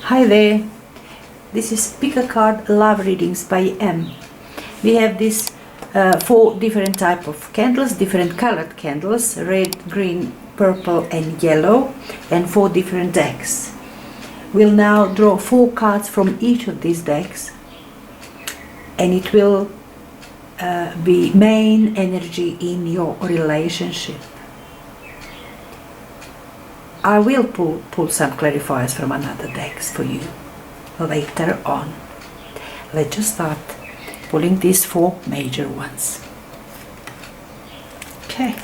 Hi there, this is Pick a Card Love Readings by M. We have these 4 different type of candles, different colored candles, red, green, purple and yellow, and 4 different decks. We'll now draw 4 cards from each of these decks, and it will be main energy in your relationship. I will pull some clarifiers from another decks for you later on. Let's just start pulling these 4 major ones. Okay.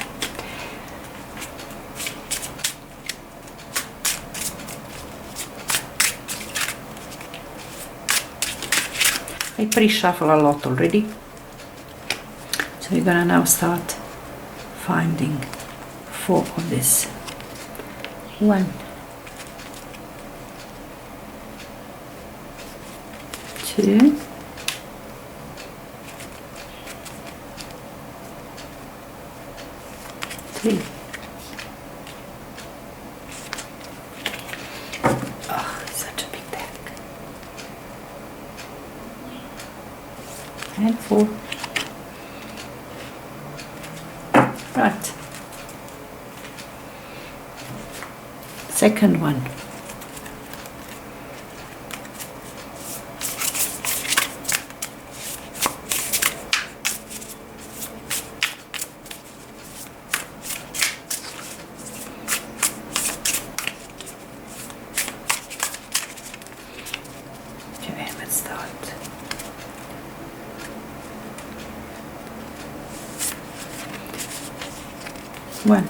I pre-shuffle a lot already, so you're gonna now start finding 4 of this. 1, 2, 3. Oh, such a big deck. And 4. Right. Second one. Okay, let's start. One.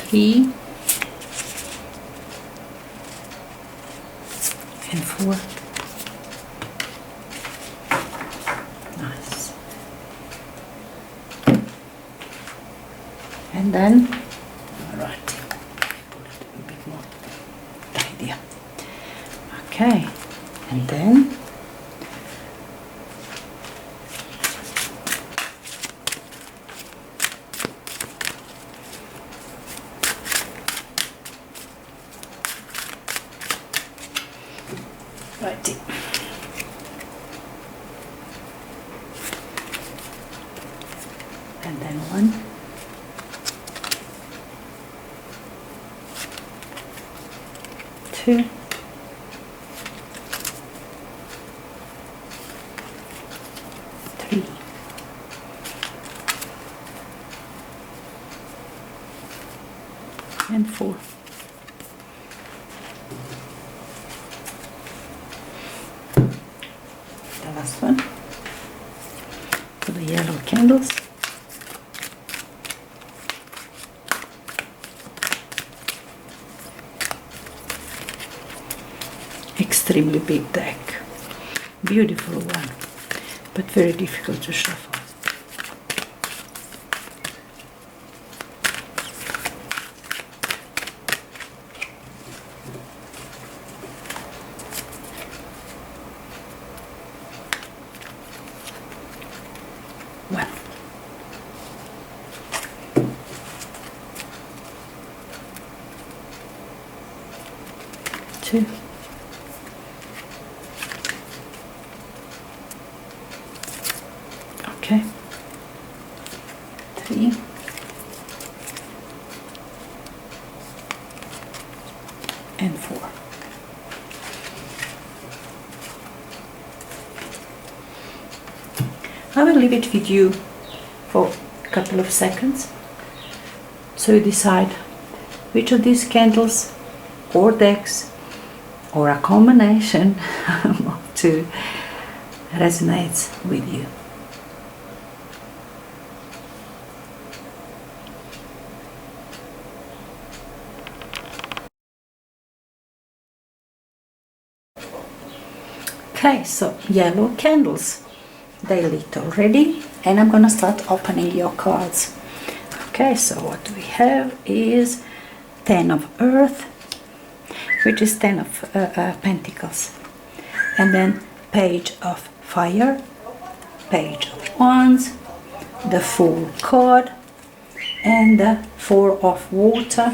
3 and 4. Nice. And then, all right, pull it a bit more tidier. Okay, and then righty. And then 1, 2, 3, and 4. The last one for the yellow candles. Extremely big deck, beautiful one, but very difficult to shuffle. One, 2, 3, and 4. I will leave it with you for a couple of seconds so you decide which of these candles or decks or a combination of 2 resonates with you. Okay, so yellow candles, they lit already, and I'm gonna start opening your cards. Okay, so what we have is 10 of Earth, which is 10 of Pentacles. And then Page of Fire, Page of Wands, the Fool card, and the Four of Water,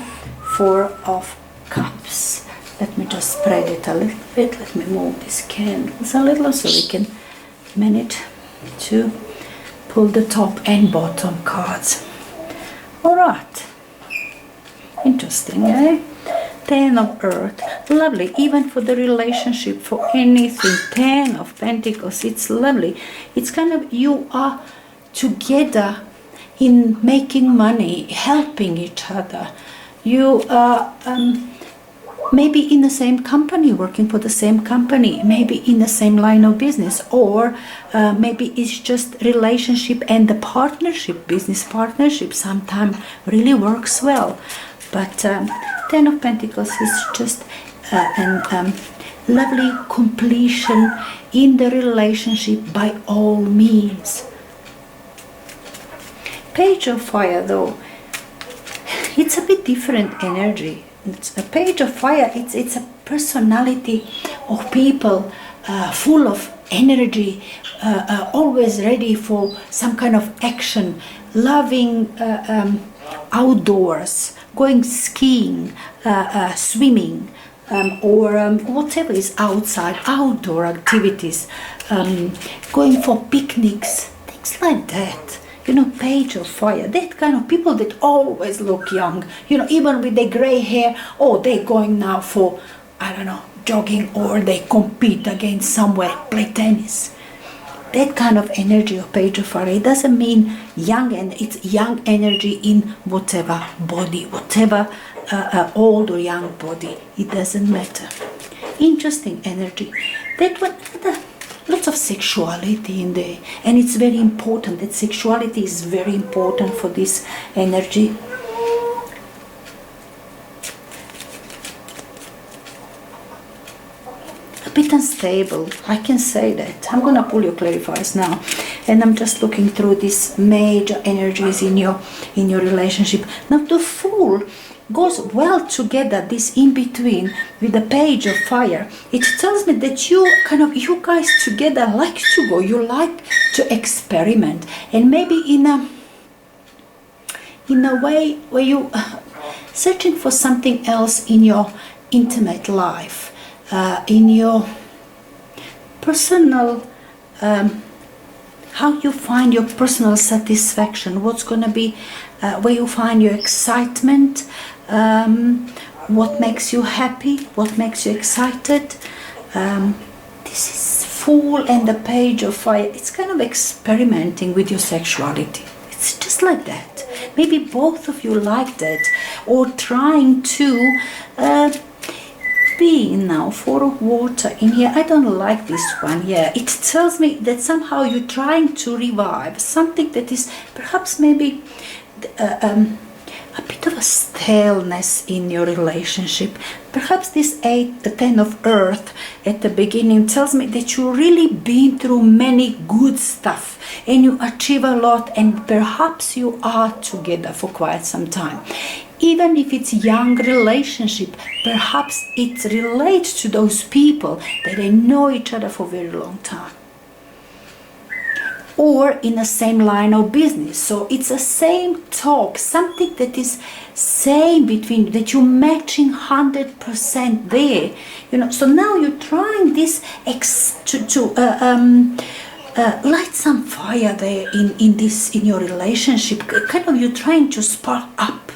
Four of Cups. Let me just spread it a little bit. Let me move these candles a little so we can manage to pull the top and bottom cards. Alright. Interesting, eh? 10 of Earth. Lovely. Even for the relationship, for anything. 10 of Pentacles. It's lovely. It's kind of you are together in making money, helping each other. You are maybe in the same company, working for the same company, maybe in the same line of business, or maybe it's just relationship and the partnership, business partnership sometimes really works well. But 10 of Pentacles is just an lovely completion in the relationship by all means. Page of Fire though, it's a bit different energy. It's a Page of Fire, it's a personality of people full of energy, always ready for some kind of action, loving outdoors, going skiing, swimming, or whatever is outside, outdoor activities, going for picnics, things like that. You know, Page of Fire, that kind of people that always look young, you know, even with their gray hair, or they're going now for, I don't know, jogging, or they compete against somewhere, play tennis. That kind of energy of Page of Fire, it doesn't mean young, and it's young energy in whatever body, whatever old or young body, it doesn't matter. Interesting energy. That one, lots of sexuality in there, and it's very important. That sexuality is very important for this energy. A bit unstable, I can say that. I'm gonna pull your clarifiers now, and I'm just looking through these major energies in your relationship. Now the Fool goes well together, this in between with the Page of Fire. It tells me that you guys together like to go, you like to experiment, and maybe in a way where you searching for something else in your intimate life, in your personal, how you find your personal satisfaction, what's going to be where you find your excitement, what makes you happy, what makes you excited. This is Fool and the Page of Fire. It's kind of experimenting with your sexuality. It's just like that. Maybe both of you like that, or trying to be now. Four of Water in here. I don't like this one. Yeah, it tells me that somehow you're trying to revive something that is perhaps maybe a bit of a staleness in your relationship. Perhaps this 10 of Earth at the beginning tells me that you really been through many good stuff and you achieve a lot, and perhaps you are together for quite some time. Even if it's young relationship, perhaps it relates to those people that they know each other for a very long time, or in the same line of business. So it's a same talk, something that is same between, that you're matching 100% there, you know. So now you're trying this to light some fire there in your relationship. Kind of you're trying to spark up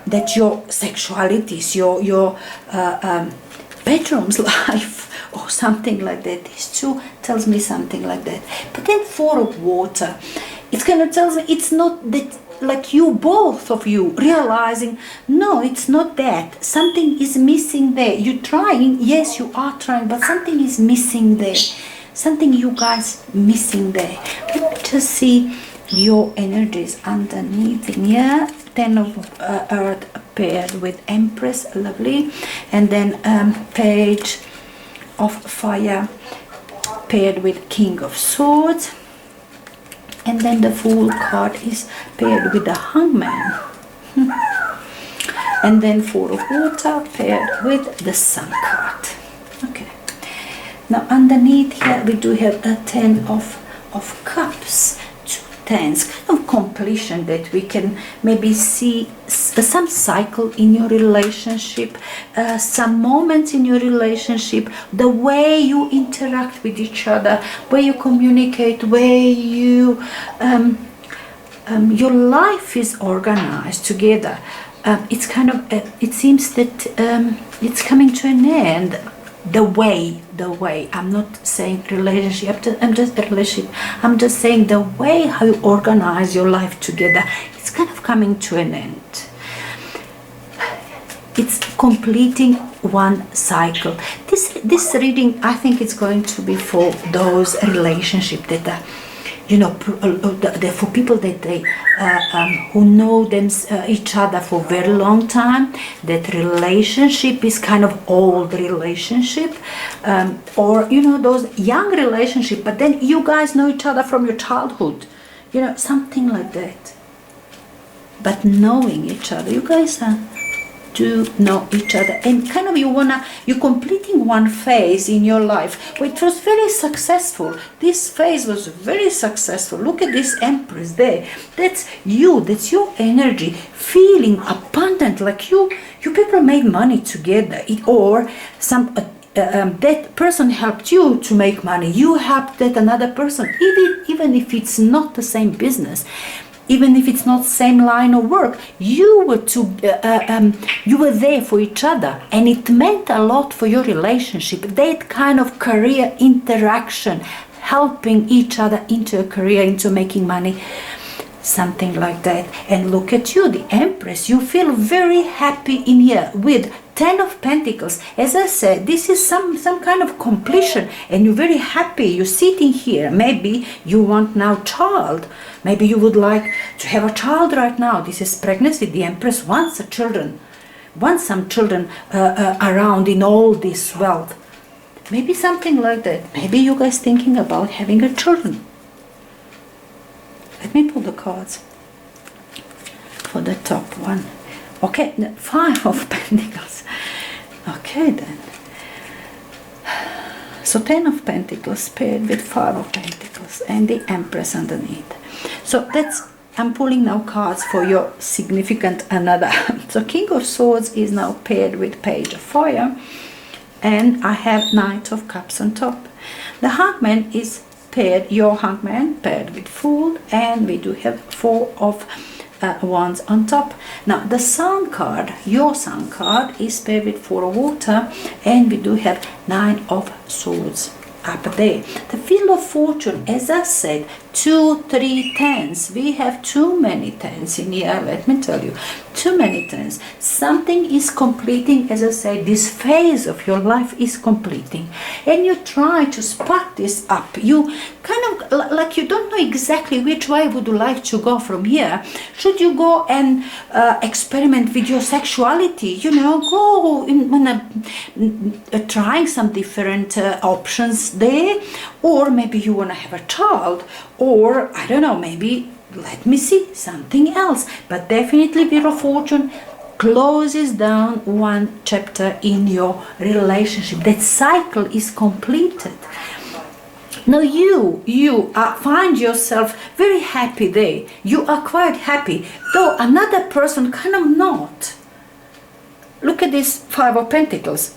that your sexualities, your bedroom's life, or something like that. These two tells me something like that. But then Four of Water, it's going to tell me it's not that, like you, both of you realizing, no, it's not that. Something is missing there. You're trying, yes, you are trying, but something is missing there. Something you guys missing there. Let me just see your energies underneath in here. 10 of Earth paired with Empress, lovely. And then Page of Fire paired with King of Swords, and then the Fool card is paired with the Hangman. and then 4 of water paired with the Sun card. Okay. Now underneath here we do have a 10 of cups, 2 tens, kind of completion, that we can maybe see some cycle in your relationship, some moments in your relationship, the way you interact with each other, where you communicate, where you your life is organized together. It's kind of it seems that it's coming to an end. The way, I'm not saying relationship, I'm just saying the way how you organize your life together, it's kind of coming to an end. It's completing one cycle. This reading, I think it's going to be for those relationships that are, for people that they who know each other for a very long time. That relationship is kind of old relationship, or those young relationship, but then you guys know each other from your childhood, something like that. But knowing each other, you guys do know each other, and kind of you're completing one phase in your life which was very successful. This phase was very successful. Look at this Empress there. That's you, that's your energy, feeling abundant, like you people made money together, or some that person helped you to make money, you helped that another person, even if it's not the same business, even if it's not same line of work, you were there for each other, and it meant a lot for your relationship. That kind of career interaction, helping each other into a career, into making money, something like that. And look at you, the Empress. You feel very happy in here with 10 of Pentacles. As I said, this is some kind of completion, and you're very happy. You're sitting here. Maybe you want now child. Maybe you would like to have a child right now. This is pregnancy. The Empress wants some children around in all this wealth. Maybe something like that. Maybe you guys thinking about having a children. Let me pull the cards for the top one. Okay, 5 of Pentacles. Okay then. So 10 of Pentacles paired with 5 of Pentacles and the Empress underneath. So I'm pulling now cards for your significant another. So King of Swords is now paired with Page of Fire, and I have Knight of Cups on top. The Hangman is paired, your Hangman paired with Fool, and we do have 4 of Wands on top. Now the Sun card, your Sun card, is paired with 4 of Water, and we do have 9 of Swords up there. The Wheel of Fortune, as I said, 2, 3 tens. We have too many tens in here, let me tell you. Too many tens. Something is completing, as I said, this phase of your life is completing. And you try to spark this up. You kind of, like you don't know exactly which way would you like to go from here. Should you go and experiment with your sexuality? Go in, trying some different options there. Or maybe you want to have a child, or I don't know, maybe let me see something else. But definitely Wheel of Fortune closes down one chapter in your relationship. That cycle is completed. Now you find yourself very happy there. You are quite happy, though another person kind of not. Look at this 5 of Pentacles.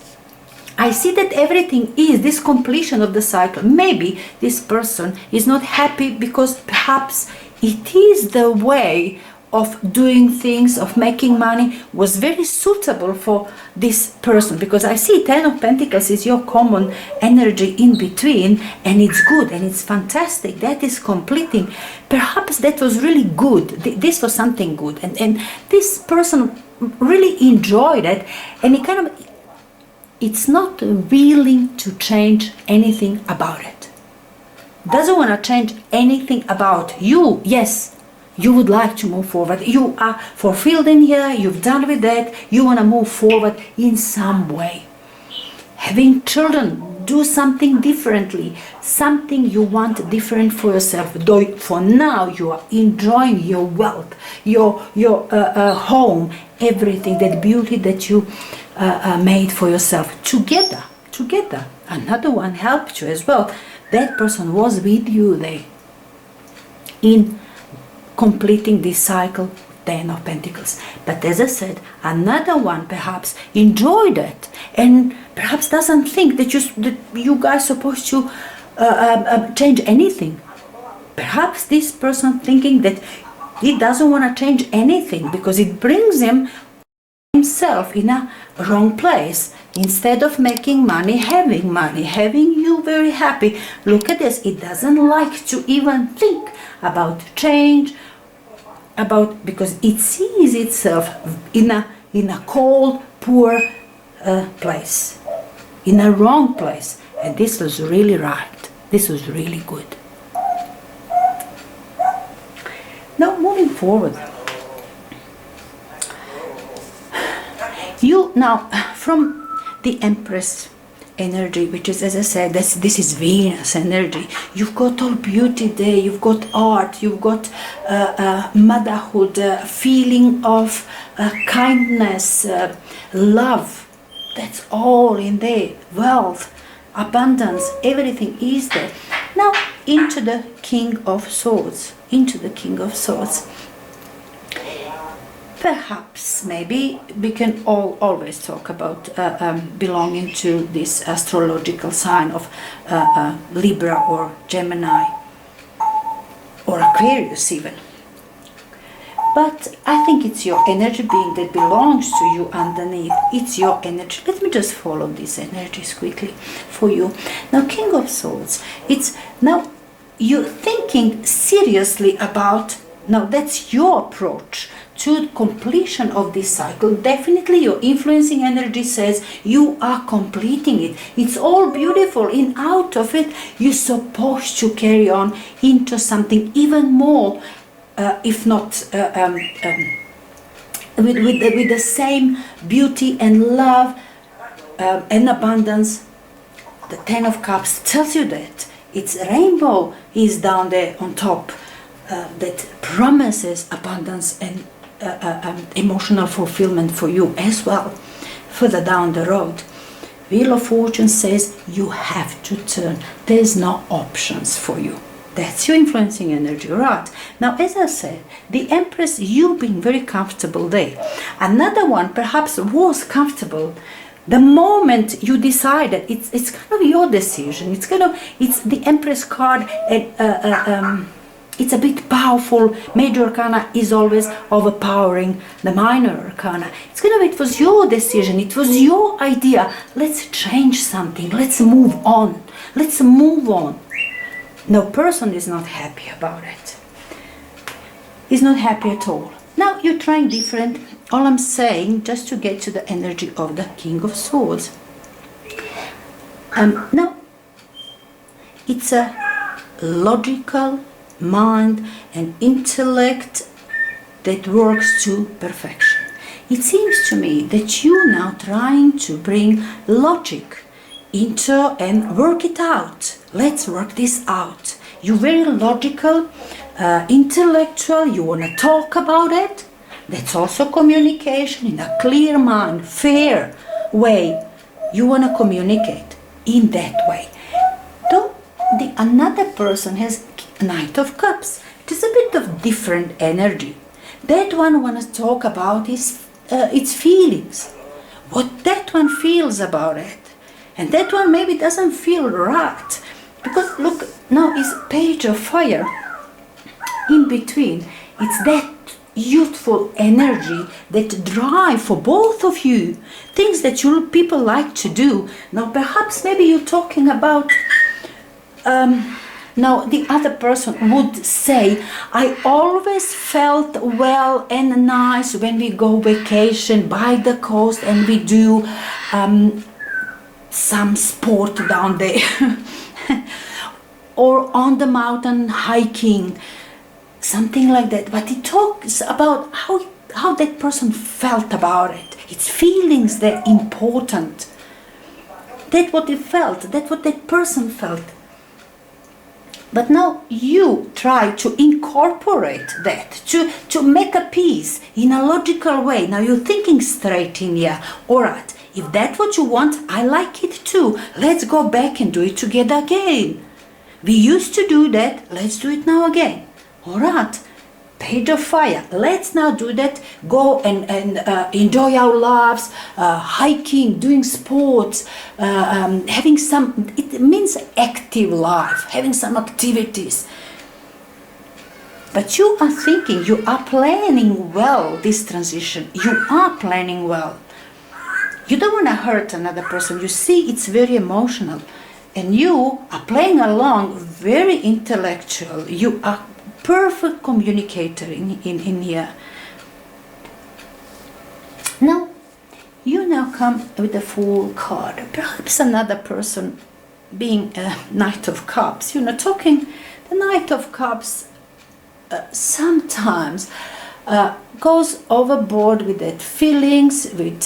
I see that everything is this completion of the cycle. Maybe this person is not happy because perhaps it is the way of doing things, of making money, was very suitable for this person. Because I see 10 of Pentacles is your common energy in between, and it's good and it's fantastic. That is completing. Perhaps that was really good. This was something good. And this person really enjoyed it, and he kind of, it's not willing to change anything about it. Doesn't want to change anything about you. Yes, you would like to move forward. You are fulfilled in here. You've done with that. You want to move forward in some way. Having children, do something differently, something you want different for yourself. Though for now you are enjoying your wealth, your home, everything, that beauty that you made for yourself together. Another one helped you as well. That person was with you there in completing this cycle. 10 of Pentacles. But as I said, another one perhaps enjoyed it and perhaps doesn't think that you guys supposed to change anything. Perhaps this person thinking that he doesn't want to change anything because it brings himself in a wrong place. Instead of making money, having you very happy. Look at this. It doesn't like to even think about change, because it sees itself in a cold, poor place, in a wrong place. And this was really right. This was really good. Now moving forward, from the Empress energy, which is, as I said, this is Venus energy. You've got all beauty there, you've got art, you've got motherhood, feeling of kindness, love. That's all in there. Wealth, abundance, everything is there. Now into the King of Swords. Perhaps, maybe, we can always talk about belonging to this astrological sign of Libra or Gemini or Aquarius even. But I think it's your energy being that belongs to you underneath. It's your energy. Let me just follow these energies quickly for you. Now, King of Swords, it's now you're thinking seriously about, now that's your approach to completion of this cycle. Definitely your influencing energy says you are completing it. It's all beautiful, and out of it you're supposed to carry on into something even more, if not with the same beauty and love and abundance. The Ten of Cups tells you that its rainbow is down there on top, that promises abundance and emotional fulfillment for you as well further down the road. Wheel of Fortune says you have to turn. There's no options for you. That's your influencing energy, right? Now, as I said, the Empress, you being very comfortable there. Another one perhaps was comfortable the moment you decided. It's kind of your decision. It's the Empress card. It's a bit powerful. Major Arcana is always overpowering the minor arcana. It was your decision. It was your idea. Let's change something. Let's move on. No person is not happy about it. He's not happy at all. Now you're trying different. All I'm saying, just to get to the energy of the King of Swords. Now, it's a logical mind and intellect that works to perfection. It seems to me that you now trying to bring logic into and work it out. Let's work this out. You're very logical, intellectual, you want to talk about it. That's also communication in a clear mind, fair way. You want to communicate in that way. Though another person has Knight of Cups. It is a bit of different energy. That one wants to talk about its feelings, what that one feels about it, and that one maybe doesn't feel right, because look, now is Page of Fire in between. It's that youthful energy, that drive for both of you, things that you people like to do. Now perhaps maybe you're talking about now the other person would say, I always felt well and nice when we go vacation by the coast and we do some sport down there or on the mountain hiking, something like that. But it talks about how that person felt about it. Its feelings, they're important. That's what it felt. That's what that person felt. But now you try to incorporate that, to make a piece in a logical way. Now you're thinking straight in here. All right, if that's what you want, I like it too. Let's go back and do it together again. We used to do that. Let's do it now again. All right. Page of fire. Let's now do that. Go and enjoy our lives, hiking, doing sports, having some, it means active life, having some activities. But you are thinking, you are planning well this transition. You are planning well. You don't want to hurt another person. You see, it's very emotional. And you are playing along, very intellectual. You are perfect communicator in here. Now, you now come with a Fool card. Perhaps another person being a Knight of Cups. Talking, the Knight of Cups sometimes goes overboard with that feelings, with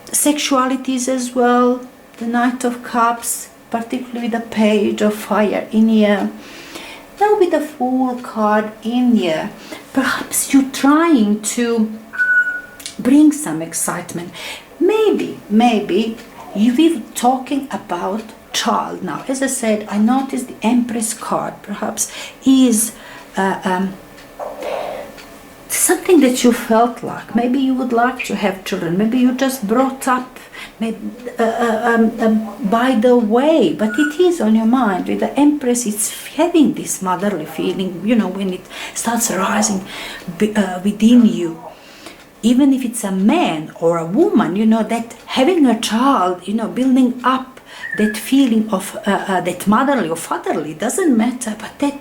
sexualities as well. The Knight of Cups, particularly the Page of Fire in here. Now with the Fool card in here, perhaps you're trying to bring some excitement. Maybe you've been talking about child. Now, as I said, I noticed the Empress card perhaps is something that you felt like. Maybe you would like to have children. Maybe you just brought up by the way, but it is on your mind. With the Empress, it's having this motherly feeling, when it starts rising within you. Even if it's a man or a woman, that having a child, building up that feeling of that motherly or fatherly, doesn't matter, but that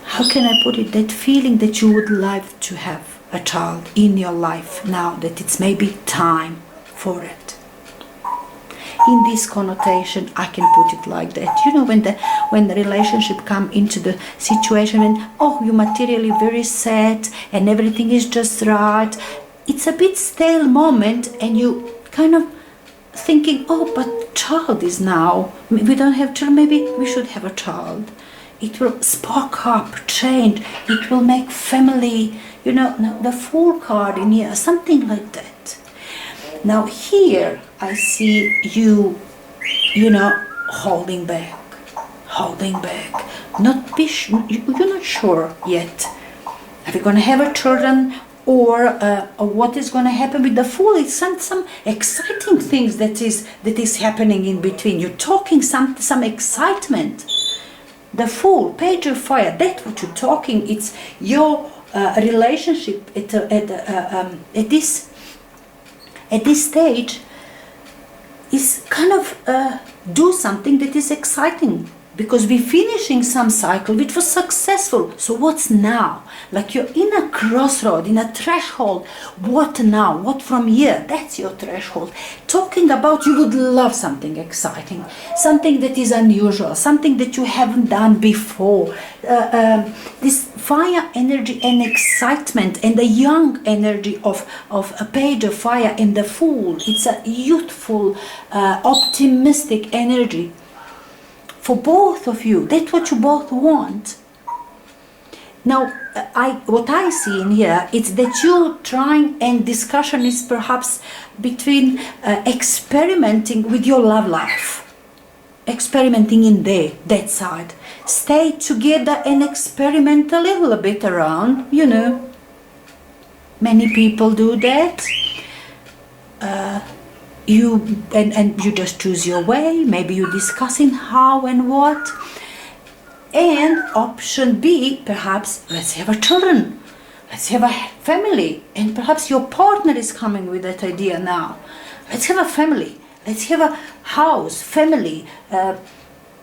how can I put it, that feeling that you would like to have a child in your life now, that it's maybe time for it. In this connotation, I can put it like that. When the relationship come into the situation and you're materially very sad and everything is just right, it's a bit stale moment, and you kind of thinking, but child is now, we don't have children, maybe we should have a child. It will spark up, change, it will make family, the Fool card in here, something like that. Now here I see you, holding back, you're not sure yet. Are we going to have a children, or what is going to happen with the Fool? It's some exciting things that is happening in between. You're talking some excitement. The Fool, Page of Fire, that's what you're talking. It's your relationship at this stage is kind of do something that is exciting, because we're finishing some cycle which was successful. So what's now? Like you're in a crossroad, in a threshold. What now? What from here? That's your threshold. Talking about you would love something exciting, something that is unusual, something that you haven't done before. This fire energy and excitement, and the young energy of a Page of Fire and the Fool. It's a youthful, optimistic energy. For both of you, that's what you both want. Now, what I see in here is that you're trying, and discussion is perhaps between experimenting with your love life, experimenting in that side. Stay together and experiment a little bit around, Many people do that. You just choose your way. Maybe you're discussing how and what. And option B, perhaps, let's have a children, let's have a family, and perhaps your partner is coming with that idea now. Let's have a family, let's have a house, family,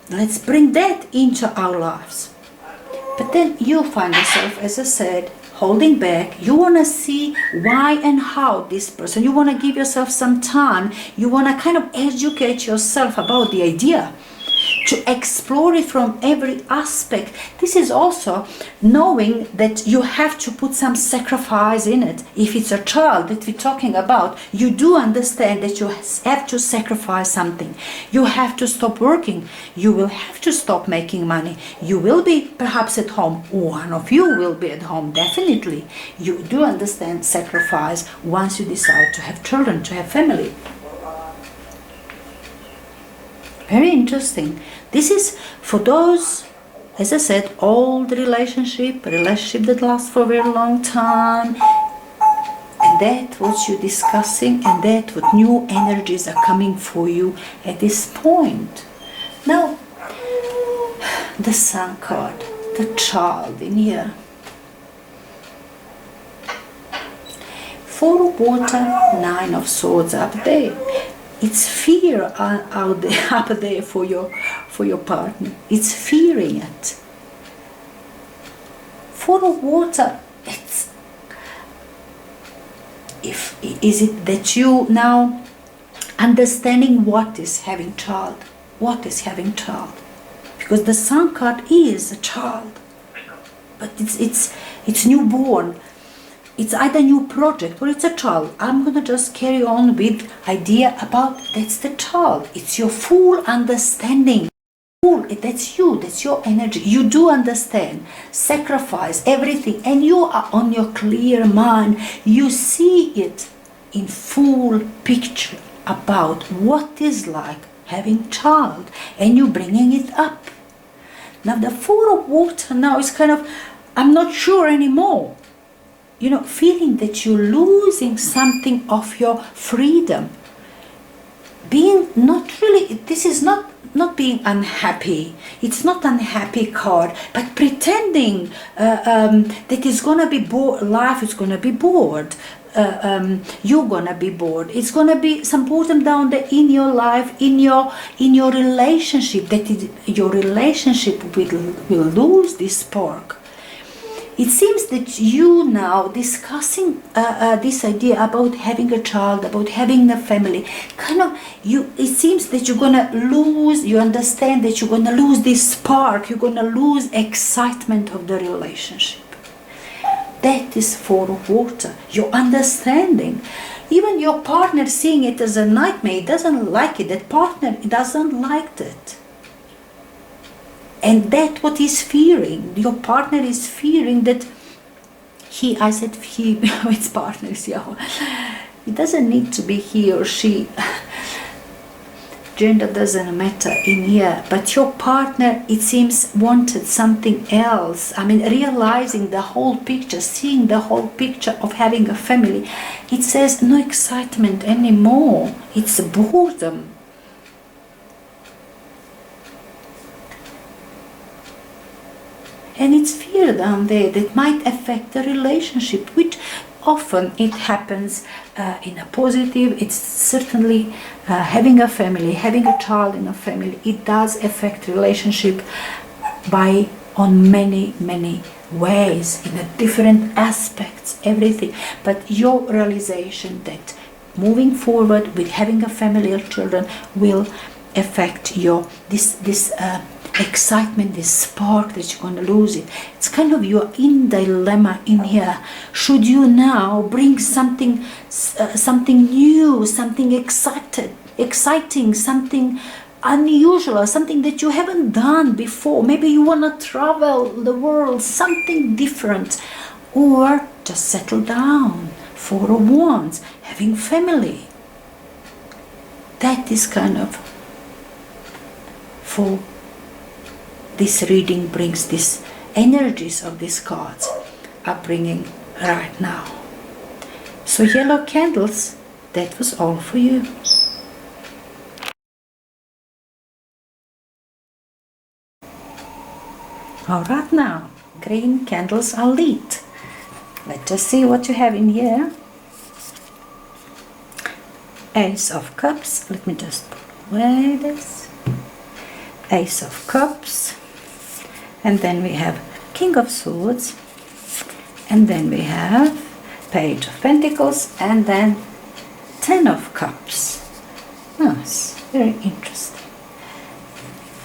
let's bring that into our lives. But then you find yourself, as I said, holding back. You want to see why and how this person, you want to give yourself some time, you want to kind of educate yourself about the idea, to explore it from every aspect. This is also knowing that you have to put some sacrifice in it. If it's a child that we're talking about, you do understand that you have to sacrifice something. You have to stop working. You will have to stop making money. You will be perhaps at home. One of you will be at home, definitely. You do understand sacrifice once you decide to have children, to have family. Very interesting. This is for those, as I said, old relationship that lasts for a very long time, and that what you're discussing, and that what new energies are coming for you at this point. Now, the Sun card, the child in here. 4 of water, 9 of swords up there. It's fear out there, up there for your partner. It's fearing it. 4 of water. Is it that you now understanding what is having child? What is having child? Because the Sun card is a child, but it's newborn. It's either new project or it's a child. I'm gonna just carry on with idea about that's the child. It's your full understanding. That's you, that's your energy. You do understand, sacrifice everything, and you are on your clear mind. You see it in full picture about what is like having child, and you bringing it up. Now the 4 of water now is kind of, I'm not sure anymore. You know, feeling that you're losing something of your freedom. Being not really, this is not being unhappy. It's not unhappy card, but pretending that it's gonna be bored. Life is gonna be bored. You're gonna be bored. It's gonna be some boredom down there in your life, in your relationship. Your relationship will lose this spark. It seems that you now discussing this idea about having a child, about having a family, it seems that you're gonna lose, you understand that you're gonna lose this spark, you're gonna lose excitement of the relationship. That is 4 of water, your understanding. Even your partner seeing it as a nightmare, doesn't like it, that partner doesn't like it. And that what he's fearing, your partner is fearing that it's partners, yeah. It doesn't need to be he or she. Gender doesn't matter in here, but your partner, it seems, wanted something else. I mean, realizing the whole picture, seeing the whole picture of having a family. It says no excitement anymore. It's boredom. And it's fear down there that might affect the relationship, which often it happens in a positive. It's certainly having a family, having a child in a family. It does affect relationship on many ways, in a different aspects, everything. But your realization that moving forward with having a family or children will affect your this excitement, this spark that you're going to lose it. It's kind of you're in dilemma in here. Should you now bring something new, something exciting, something unusual, something that you haven't done before? Maybe you want to travel the world, something different, or just settle down. 4 of Wands, having family. That is kind of for this reading brings these energies of these cards upbringing right now. So yellow candles, that was all for you. All right, now green candles are lit. Let's just see what you have in here. Ace of Cups. Let me just put away this. Ace of Cups. And then we have King of Swords, and then we have Page of Pentacles, and then 10 of Cups. Nice, very interesting.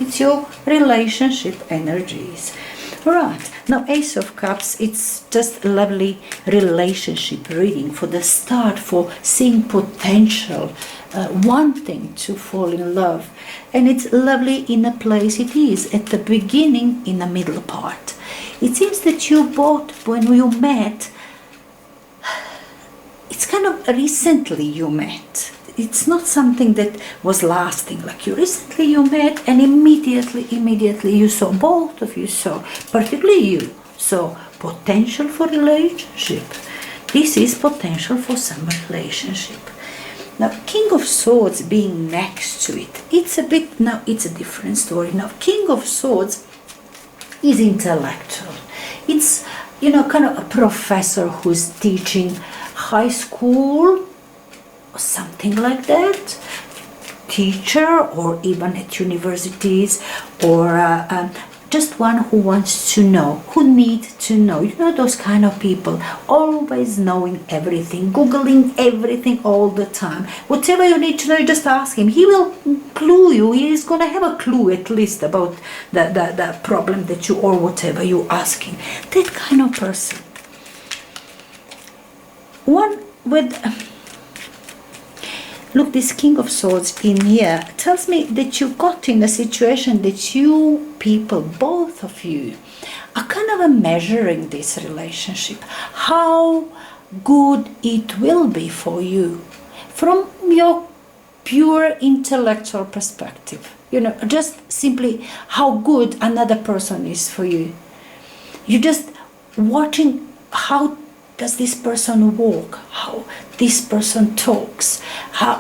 It's your relationship energies. Right, now Ace of Cups, it's just a lovely relationship reading for the start, for seeing potential, wanting to fall in love. And it's lovely in a place it is, at the beginning, in the middle part. It seems that you both, when you met, it's kind of recently you met. It's not something that was lasting, like you met and immediately you saw, both of you saw, particularly you saw potential for relationship. This is potential for some relationship. Now, King of Swords being next to it, it's a bit, now it's a different story. Now, King of Swords is intellectual. It's, kind of a professor who's teaching high school, or something like that, teacher, or even at universities, or just one who wants to know, who needs to know. Those kind of people, always knowing everything, Googling everything all the time. Whatever you need to know, you just ask him. He will clue you. He is going to have a clue at least about the problem that you, or whatever you're asking. That kind of person. One with... Look, this King of Swords in here tells me that you got in a situation that you people, both of you, are kind of measuring this relationship. How good it will be for you from your pure intellectual perspective. Just simply how good another person is for you. You're just watching how does this person walk, how this person talks,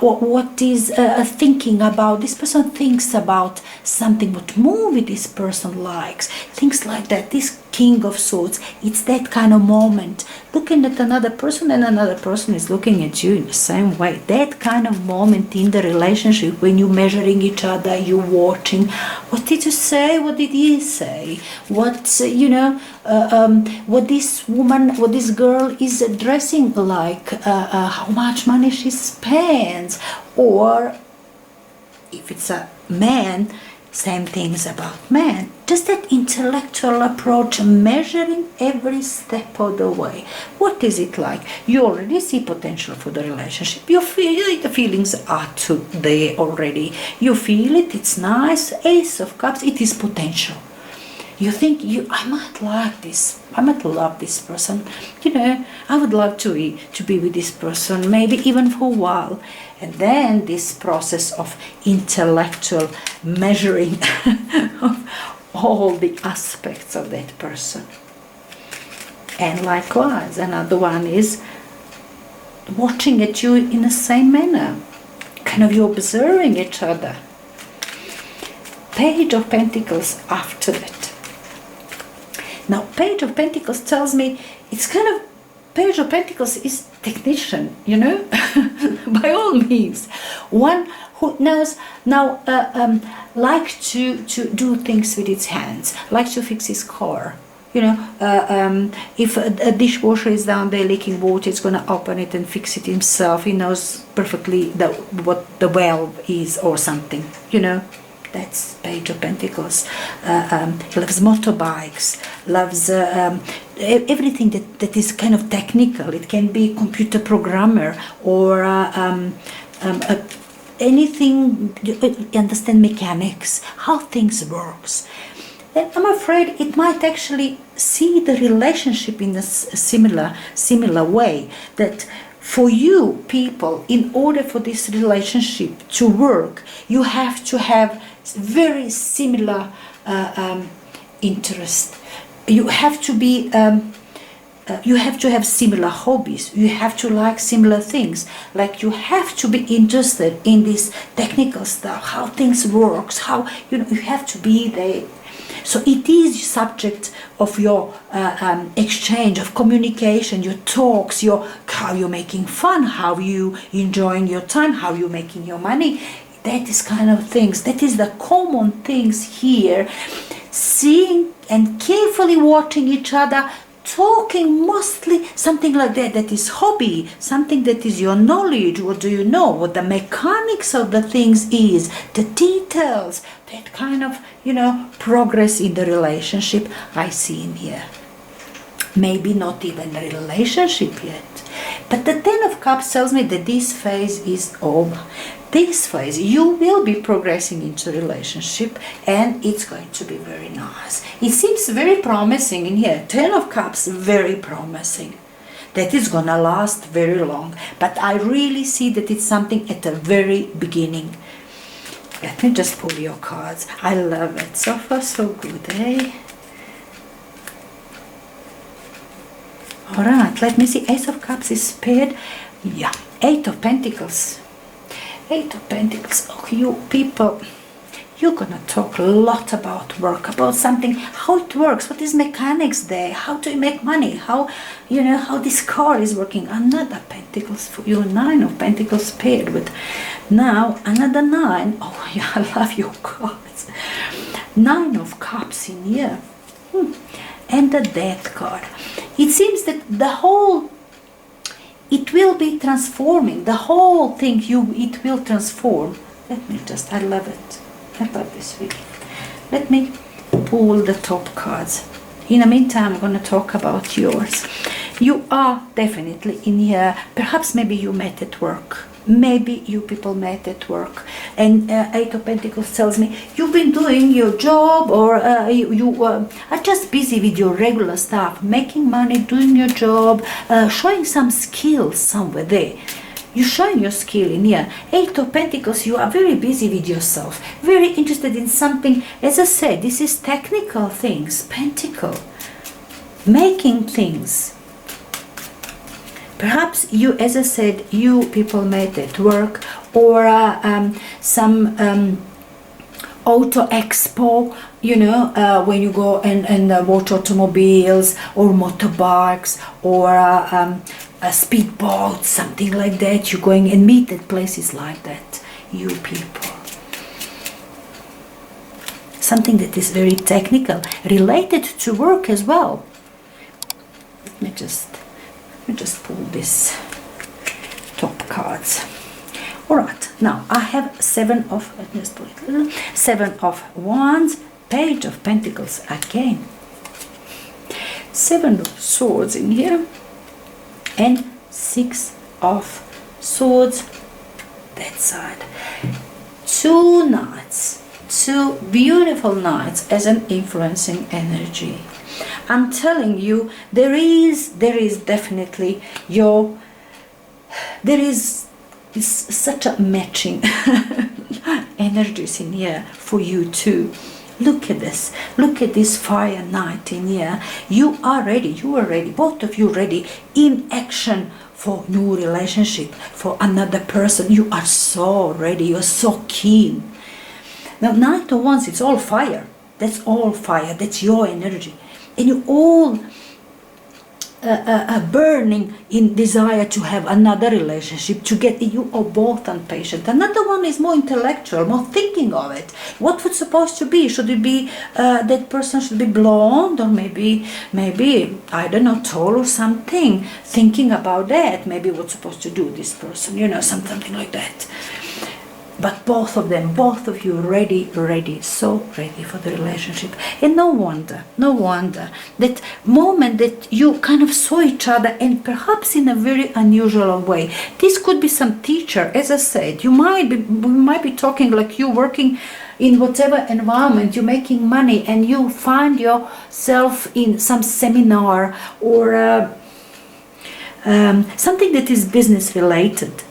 what is thinking about, this person thinks about something, what movie this person likes, things like that. This King of Swords, it's that kind of moment, looking at another person and another person is looking at you in the same way. That kind of moment in the relationship when you're measuring each other, you're watching, what did you say, what did he say, what this woman, what this girl is dressing like, how much money she spends, or if it's a man, same things about men. Just that intellectual approach, measuring every step of the way. What is it like? You already see potential for the relationship. You feel the feelings are there already. You feel it, it's nice. Ace of Cups, it is potential. You think, I might like this, I might love this person, I would love to be with this person, maybe even for a while. And then this process of intellectual measuring of all the aspects of that person. And likewise, another one is watching at you in the same manner, kind of you observing each other. Page of Pentacles after that. Now, Page of Pentacles tells me it's kind of, Page of Pentacles is technician, by all means. One who knows now, like to do things with its hands, like to fix his car. If a dishwasher is down there leaking water, it's going to open it and fix it himself. He knows perfectly what the valve is or something, That's Page of Pentacles. Loves motorbikes, loves everything that is kind of technical. It can be computer programmer or anything, understand mechanics, how things works. And I'm afraid it might actually see the relationship in a similar way, that for you people, in order for this relationship to work, you have to have very similar interest. You have to be you have to have similar hobbies. You have to like similar things. Like you have to be interested in this technical stuff, how things works, how you have to be there. So it is subject of your exchange, of communication, your talks, how you're making fun, how you enjoying your time, how you're making your money. That is kind of things. That is the common things here. Seeing and carefully watching each other talking mostly something like that, that is hobby, something that is your knowledge. What do you know? What the mechanics of the things is, the details, that kind of, progress in the relationship I see in here. Maybe not even a relationship yet. But the Ten of Cups tells me that this phase is over. This phase, you will be progressing into a relationship, and it's going to be very nice. It seems very promising in here. Ten of Cups, very promising. That is going to last very long. But I really see that it's something at the very beginning. Let me just pull your cards. I love it. So far, so good, eh? Alright, let me see. Ace of Cups is paired. Yeah. Eight of Pentacles. Eight of Pentacles. Oh, you people, you're gonna talk a lot about work, about something, how it works, what is mechanics there, how do you make money, how, how this car is working. Another Pentacles for you. Nine of Pentacles paired with now another nine. Oh yeah, I love your cards. Nine of Cups in here. And the Death card. It seems that it will be transforming. The whole thing, it will transform. Let me I love it. I love this video. Let me pull the top cards. In the meantime, I'm going to talk about yours. You are definitely in here. Perhaps maybe you met at work. Maybe you people met at work, and Eight of Pentacles tells me you've been doing your job, or you are just busy with your regular stuff, making money, doing your job, showing some skills somewhere there. You're showing your skill in here. Eight of Pentacles, you are very busy with yourself, very interested in something. As I said, this is technical things, Pentacle, making things. Perhaps you, as I said, you people met at work, or some auto expo, when you go and watch automobiles or motorbikes or speedboats, something like that. You're going and meet at places like that, you people. Something that is very technical, related to work as well. Let me just pull this top cards. All right, now I have Seven of Wands, Page of Pentacles again, Seven of Swords in here, and Six of Swords that side. Two knights, two beautiful knights as an influencing energy. I'm telling you, there is definitely there is such a matching energies in here for you too. Look at this. Look at this Fire Knight in here. You are ready. Both of you ready in action for new relationship, for another person. You are so ready. You're so keen. Now, Knight of Wands, it's all fire. That's all fire. That's your energy. And you all burning in desire to have another relationship, to get, you are both impatient. Another one is more intellectual, more thinking of it. What was supposed to be? Should it be that person should be blonde, or maybe I don't know, tall or something? Thinking about that, maybe what's supposed to do this person, something like that. But both of you ready, so ready for the relationship. And no wonder that moment that you kind of saw each other, and perhaps in a very unusual way. This could be some teacher, as I said. We might be talking like you working in whatever environment, you're making money, and you find yourself in some seminar or something that is business related.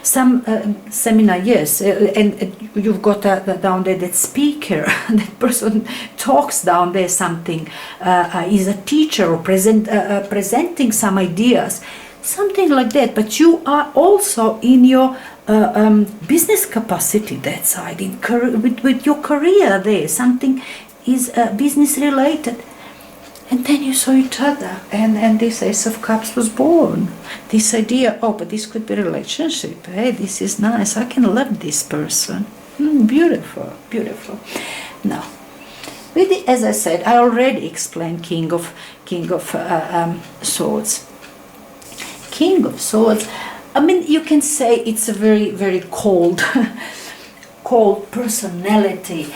Some seminar, yes, and you've got down there that speaker, that person talks down there something, is a teacher or presenting some ideas, something like that. But you are also in your business capacity, that side, with your career there, something is business related. And then you saw each other, and this Ace of Cups was born. This idea, but this could be a relationship. Hey, this is nice. I can love this person. Beautiful, beautiful. Now, As I said, I already explained King of Swords. King of Swords, I mean, you can say it's a very, very cold, cold personality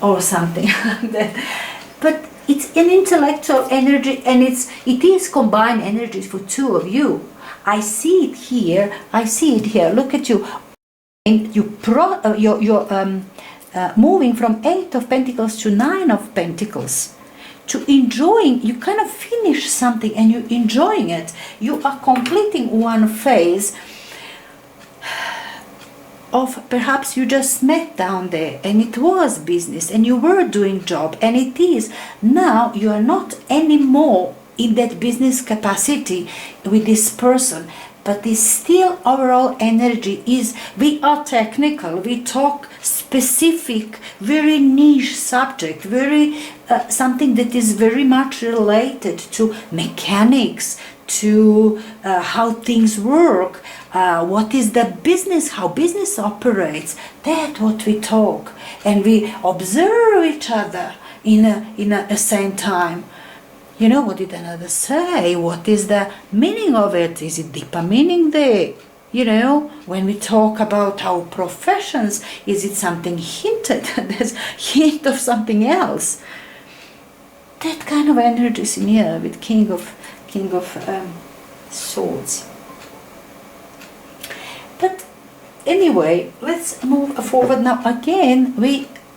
or something like that. But it's an intellectual energy, and it is combined energies for two of you. I see it here. I see it here. Look at you. And you're moving from 8 of Pentacles to 9 of Pentacles. To enjoying, you kind of finish something and you're enjoying it. You are completing one phase of perhaps you just met down there and it was business and you were doing job, and it is. Now you are not anymore in that business capacity with this person, but the still overall energy is, we are technical, we talk specific, very niche subject, very something that is very much related to mechanics, to how things work, what is the business, how business operates. That's what we talk, and we observe each other in a same time. You know, what did another say? What is the meaning of it? Is it deeper meaning there? You know, when we talk about our professions, is it something hinted? There's hint of something else. That kind of energy is in here with King of Swords. But anyway, let's move forward now. Again,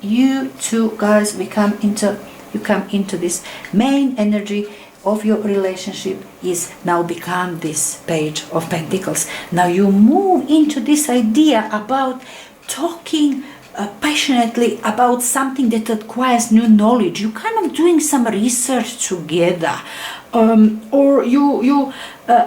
you two guys, you come into this main energy of your relationship is now become this Page of Pentacles. Now you move into this idea about talking passionately about something that requires new knowledge. You kind of doing some research together, or you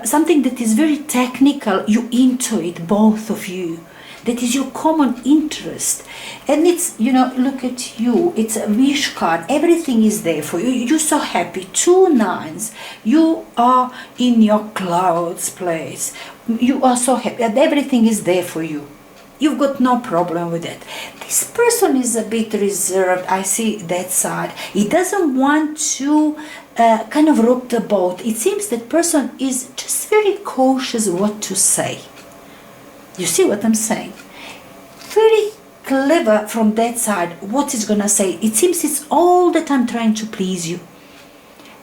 something that is very technical. You into it, both of you. That is your common interest. And it's, you know, look at you. It's a wish card. Everything is there for you. You're so happy. 2 9s. You are in your clouds place. You are so happy. And everything is there for you. You've got no problem with it. This person is a bit reserved. I see that side. He doesn't want to kind of rock the boat. It seems that person is just very cautious what to say. You see what I'm saying? Very clever from that side, what it's gonna say. It seems it's all the time trying to please you.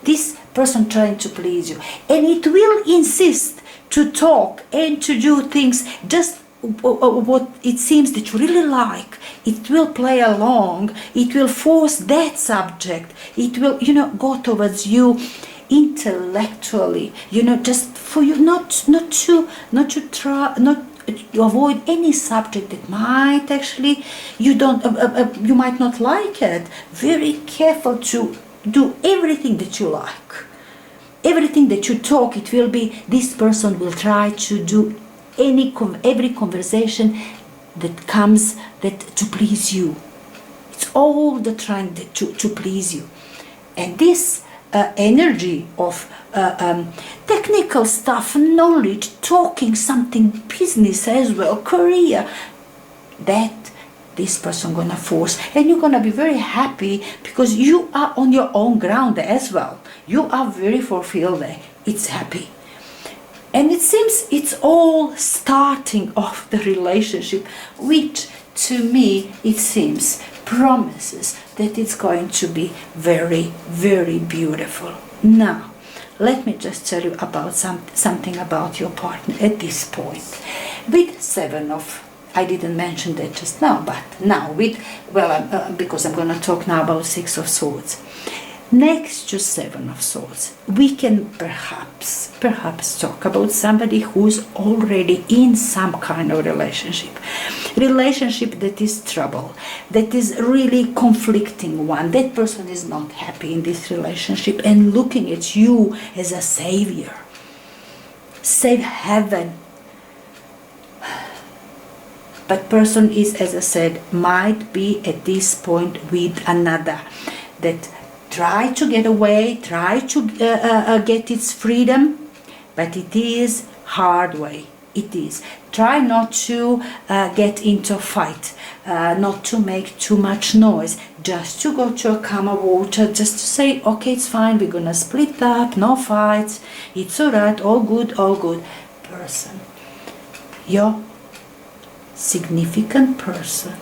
This person trying to please you. And it will insist to talk and to do things just what it seems that you really like. It will play along. It will force that subject. It will, you know, go towards you intellectually. You know, just for you not to try, not to avoid any subject that might actually you might not like it. Very careful to do everything that you like, everything that you talk. It will be, this person will try to do every conversation that comes to please you. It's all the trying to please you. And this energy of technical stuff, knowledge, talking something, business as well, career, that this person gonna force, and you're gonna be very happy because you are on your own ground as well. You are very fulfilled there. It's happy. And it seems it's all starting off the relationship, which to me it seems promises that it's going to be very, very beautiful. Now, let me just tell you about something about your partner at this point. With 7 of, I didn't mention that just now, but now with, because I'm going to talk now about 6 of Swords. Next to 7 of Swords, we can perhaps talk about somebody who's already in some kind of relationship that is trouble, that is really conflicting one. That person is not happy in this relationship and looking at you as a savior. Save heaven. But person is, as I said, might be at this point with another that try to get away, try to get its freedom, but it is hard way. it is. Try not to get into a fight, not to make too much noise, just to go to a calm water, just to say, okay, it's fine, we're gonna split up, no fights, it's alright, all good, person. Your significant person.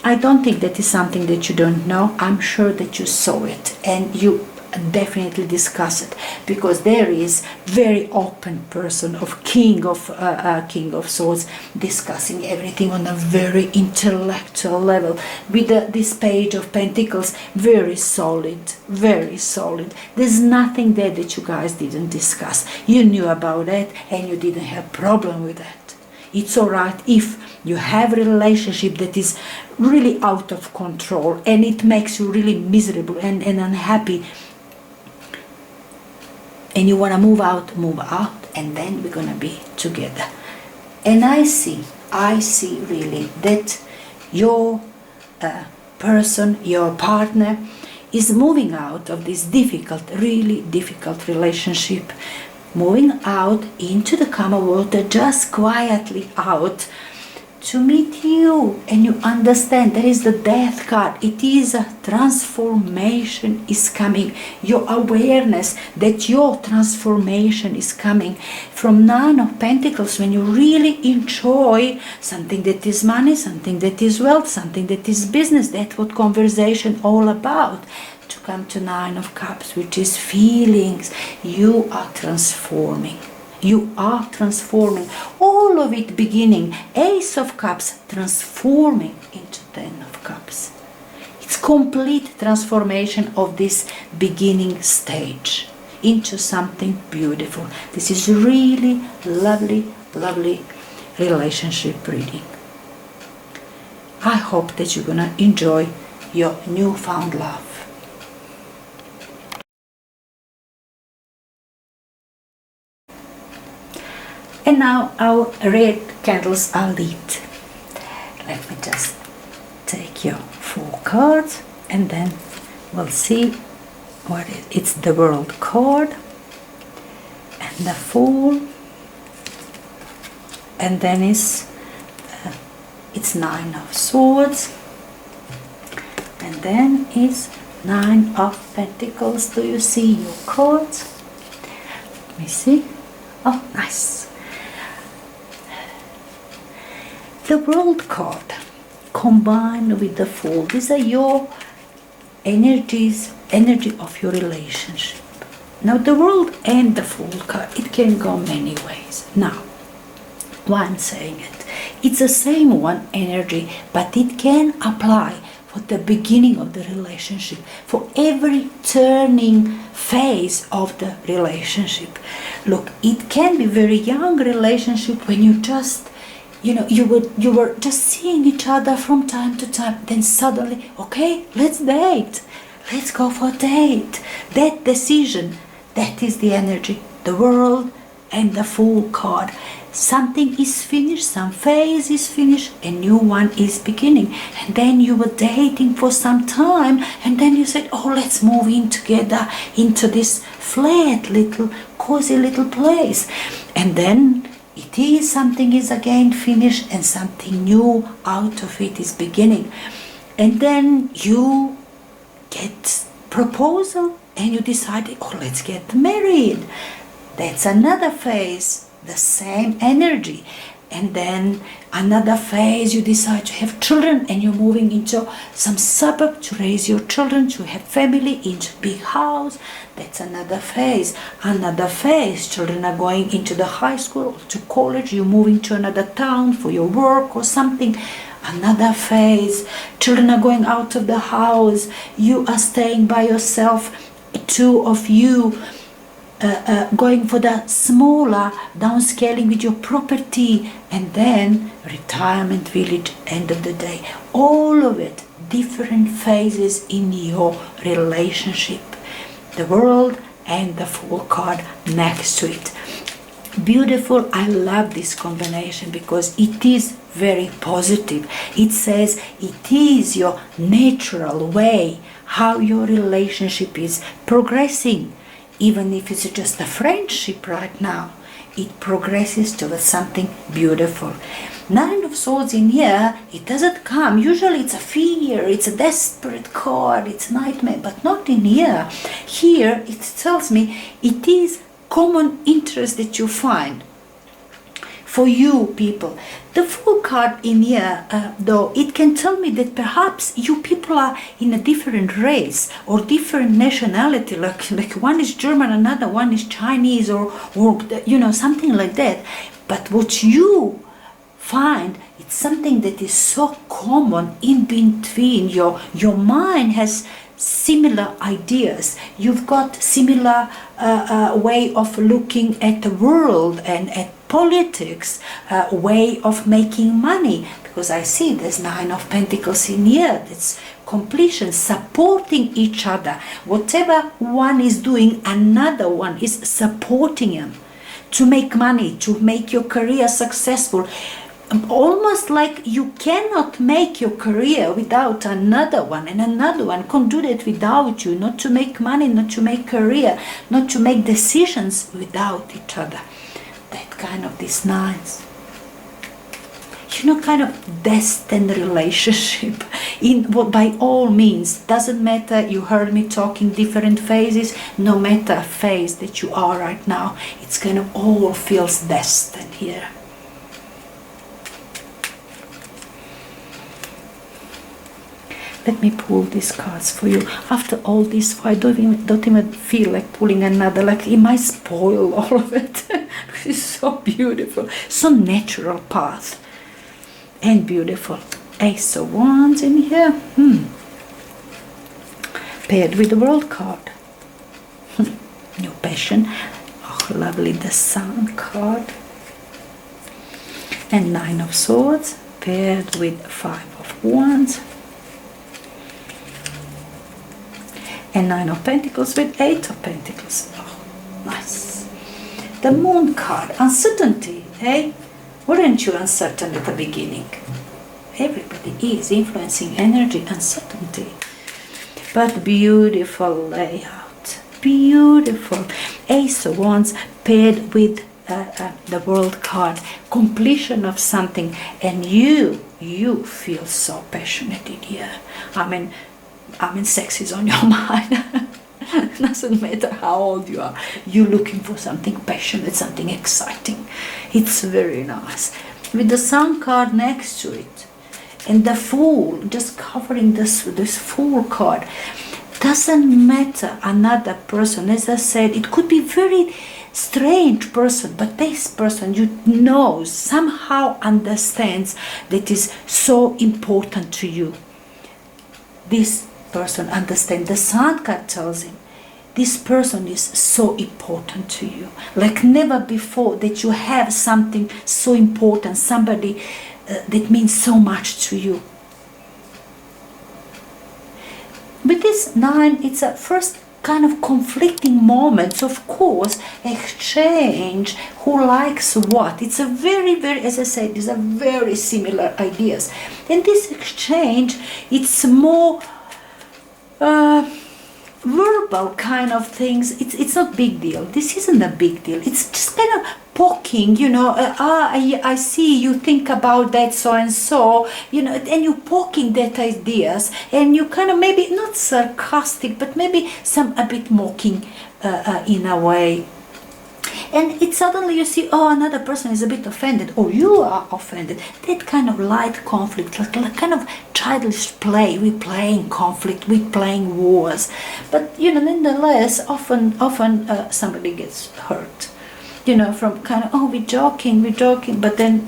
I don't think that is something that you don't know. I'm sure that you saw it and you definitely discuss it, because there is very open person of King of Swords discussing everything on a very intellectual level with this Page of Pentacles, very solid. There's nothing there that you guys didn't discuss. You knew about it and you didn't have problem with that. It's alright if you have a relationship that is really out of control and it makes you really miserable and unhappy, and you want to move out, and then we're gonna be together. And I see really that your person, your partner, is moving out of this really difficult relationship, moving out into the calm water, just quietly out to meet you. And you understand there is the Death card. It is a transformation is coming. Your awareness that your transformation is coming from Nine of Pentacles, when you really enjoy something that is money, something that is wealth, something that is business. That's what conversation all about. To come to Nine of Cups, which is feelings. You are transforming. You are transforming. All of it beginning. Ace of Cups transforming into Ten of Cups. It's complete transformation of this beginning stage into something beautiful. This is really lovely relationship reading. I hope that you're gonna enjoy your newfound love. And now our red candles are lit. Let me just take your 4 cards and then we'll see what it is. It's the World card and the Fool, and then it's Nine of Swords, and then is Nine of Pentacles. Do you see your cards? Let me see. Oh, nice. The World card combined with the Fool. These are your energy of your relationship. Now the World and the Fool card, it can go many ways. Now, why I'm saying it, it's the same one energy, but it can apply for the beginning of the relationship, for every turning phase of the relationship. Look, it can be very young relationship when you just you were just seeing each other from time to time, then suddenly, okay, let's date, let's go for a date. That decision, that is the energy, the World and the Fool card. Something is finished, some phase is finished, a new one is beginning. And then you were dating for some time, and then you said, oh, let's move in together into this flat little cozy little place. And then something is again finished and something new out of it is beginning. And then you get proposal and you decide, oh, let's get married. That's another phase, the same energy. And then another phase, you decide to have children and you're moving into some suburb to raise your children, to have family, into big house. That's another phase. Another phase, children are going into the high school or to college, you're moving to another town for your work or something. Another phase, children are going out of the house, you are staying by yourself, 2 of you going for the smaller downscaling with your property, and then retirement village, end of the day. All of it, different phases in your relationship. The World and the Fool card next to it. Beautiful. I love this combination because it is very positive. It says it is your natural way how your relationship is progressing. Even if it's just a friendship right now, it progresses towards something beautiful. Nine of Swords in here, it doesn't come. Usually it's a fear, it's a desperate card, it's nightmare, but not in here. Here it tells me it is common interest that you find for you people. The Fool card in here, though, it can tell me that perhaps you people are in a different race or different nationality, like one is German, another one is Chinese, or something like that. But what you find, it's something that is so common in between. Your mind has similar ideas, you've got similar way of looking at the world and at politics, way of making money, because I see there's Nine of Pentacles in here. That's completion, supporting each other. Whatever one is doing, another one is supporting him to make money, to make your career successful. Almost like you cannot make your career without another one, and another one can't do that without you. Not to make money, not to make career, not to make decisions without each other. That kind of these nines. Kind of destined relationship. In what, by all means, doesn't matter. You heard me talking different phases. No matter phase that you are right now, it's kind of all feels destined here. Let me pull these cards for you. After all this, I don't even feel like pulling another. Like it might spoil all of it. It's so beautiful, so natural path, and beautiful. Ace of Wands in here, paired with the World card. New passion. Oh, lovely, the Sun card, and Nine of Swords paired with Five of Wands. And Nine of Pentacles with Eight of Pentacles. Oh, nice. The Moon card, uncertainty, hey? Weren't you uncertain at the beginning? Everybody is influencing energy, uncertainty. But beautiful layout, beautiful. Ace of Wands paired with the World card, completion of something, and you feel so passionate in here. I mean, sex is on your mind. Doesn't matter how old you are. You're looking for something passionate, something exciting. It's very nice. With the Sun card next to it, and the Fool just covering this Fool card. Doesn't matter another person. As I said, it could be very strange person, but this person somehow understands that is so important to you. This person understands. The Sun card tells him this person is so important to you, like never before, that you have something so important, somebody that means so much to you. With this Nine, it's a first kind of conflicting moments, of course, exchange who likes what. It's a very, very, as I said, these are very similar ideas. And this exchange, it's more verbal kind of things. It's not big deal. This isn't a big deal. It's just kind of poking, I see you think about that so and so, and you poking that ideas, and you kind of maybe not sarcastic, but maybe a bit mocking in a way. And it suddenly you see, another person is a bit offended, or you are offended. That kind of light conflict, like kind of childish play. We're playing conflict, we're playing wars. But, nonetheless, often somebody gets hurt. From kind of, we're joking, but then,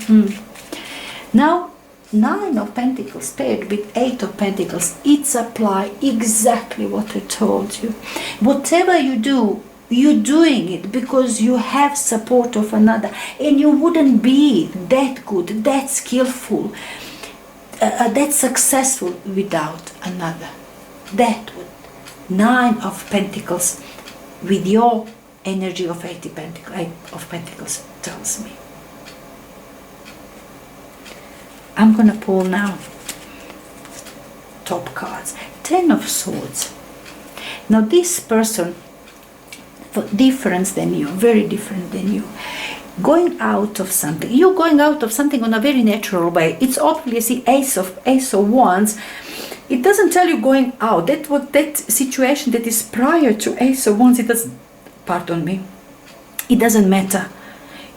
Now, Nine of Pentacles paired with Eight of Pentacles, it's apply exactly what I told you. Whatever you do, you're doing it because you have support of another, and you wouldn't be that good, that skillful, that successful without another. That would Nine of Pentacles with your energy of Eight of Pentacles tells me. I'm gonna pull now top cards. Ten of Swords. Now this person, different than you, very different than you. going out of something. You're going out of something on a very natural way. It's obviously Ace of Wands. It doesn't tell you going out. That situation that is prior to Ace of Wands, it doesn't, pardon me, it doesn't matter.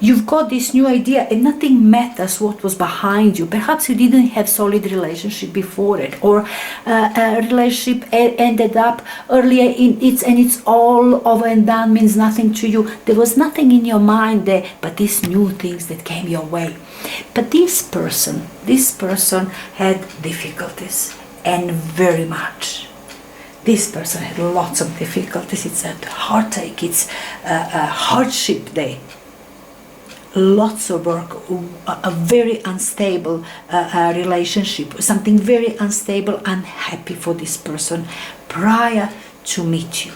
You've got this new idea and nothing matters what was behind you. Perhaps you didn't have solid relationship before it, or a relationship ended up earlier and it's all over and done, means nothing to you. There was nothing in your mind there, but these new things that came your way. But this person had difficulties, and very much. This person had lots of difficulties. It's a heartache, it's a hardship there. Lots of work, a very unstable relationship, something very unstable, unhappy for this person prior to meet you.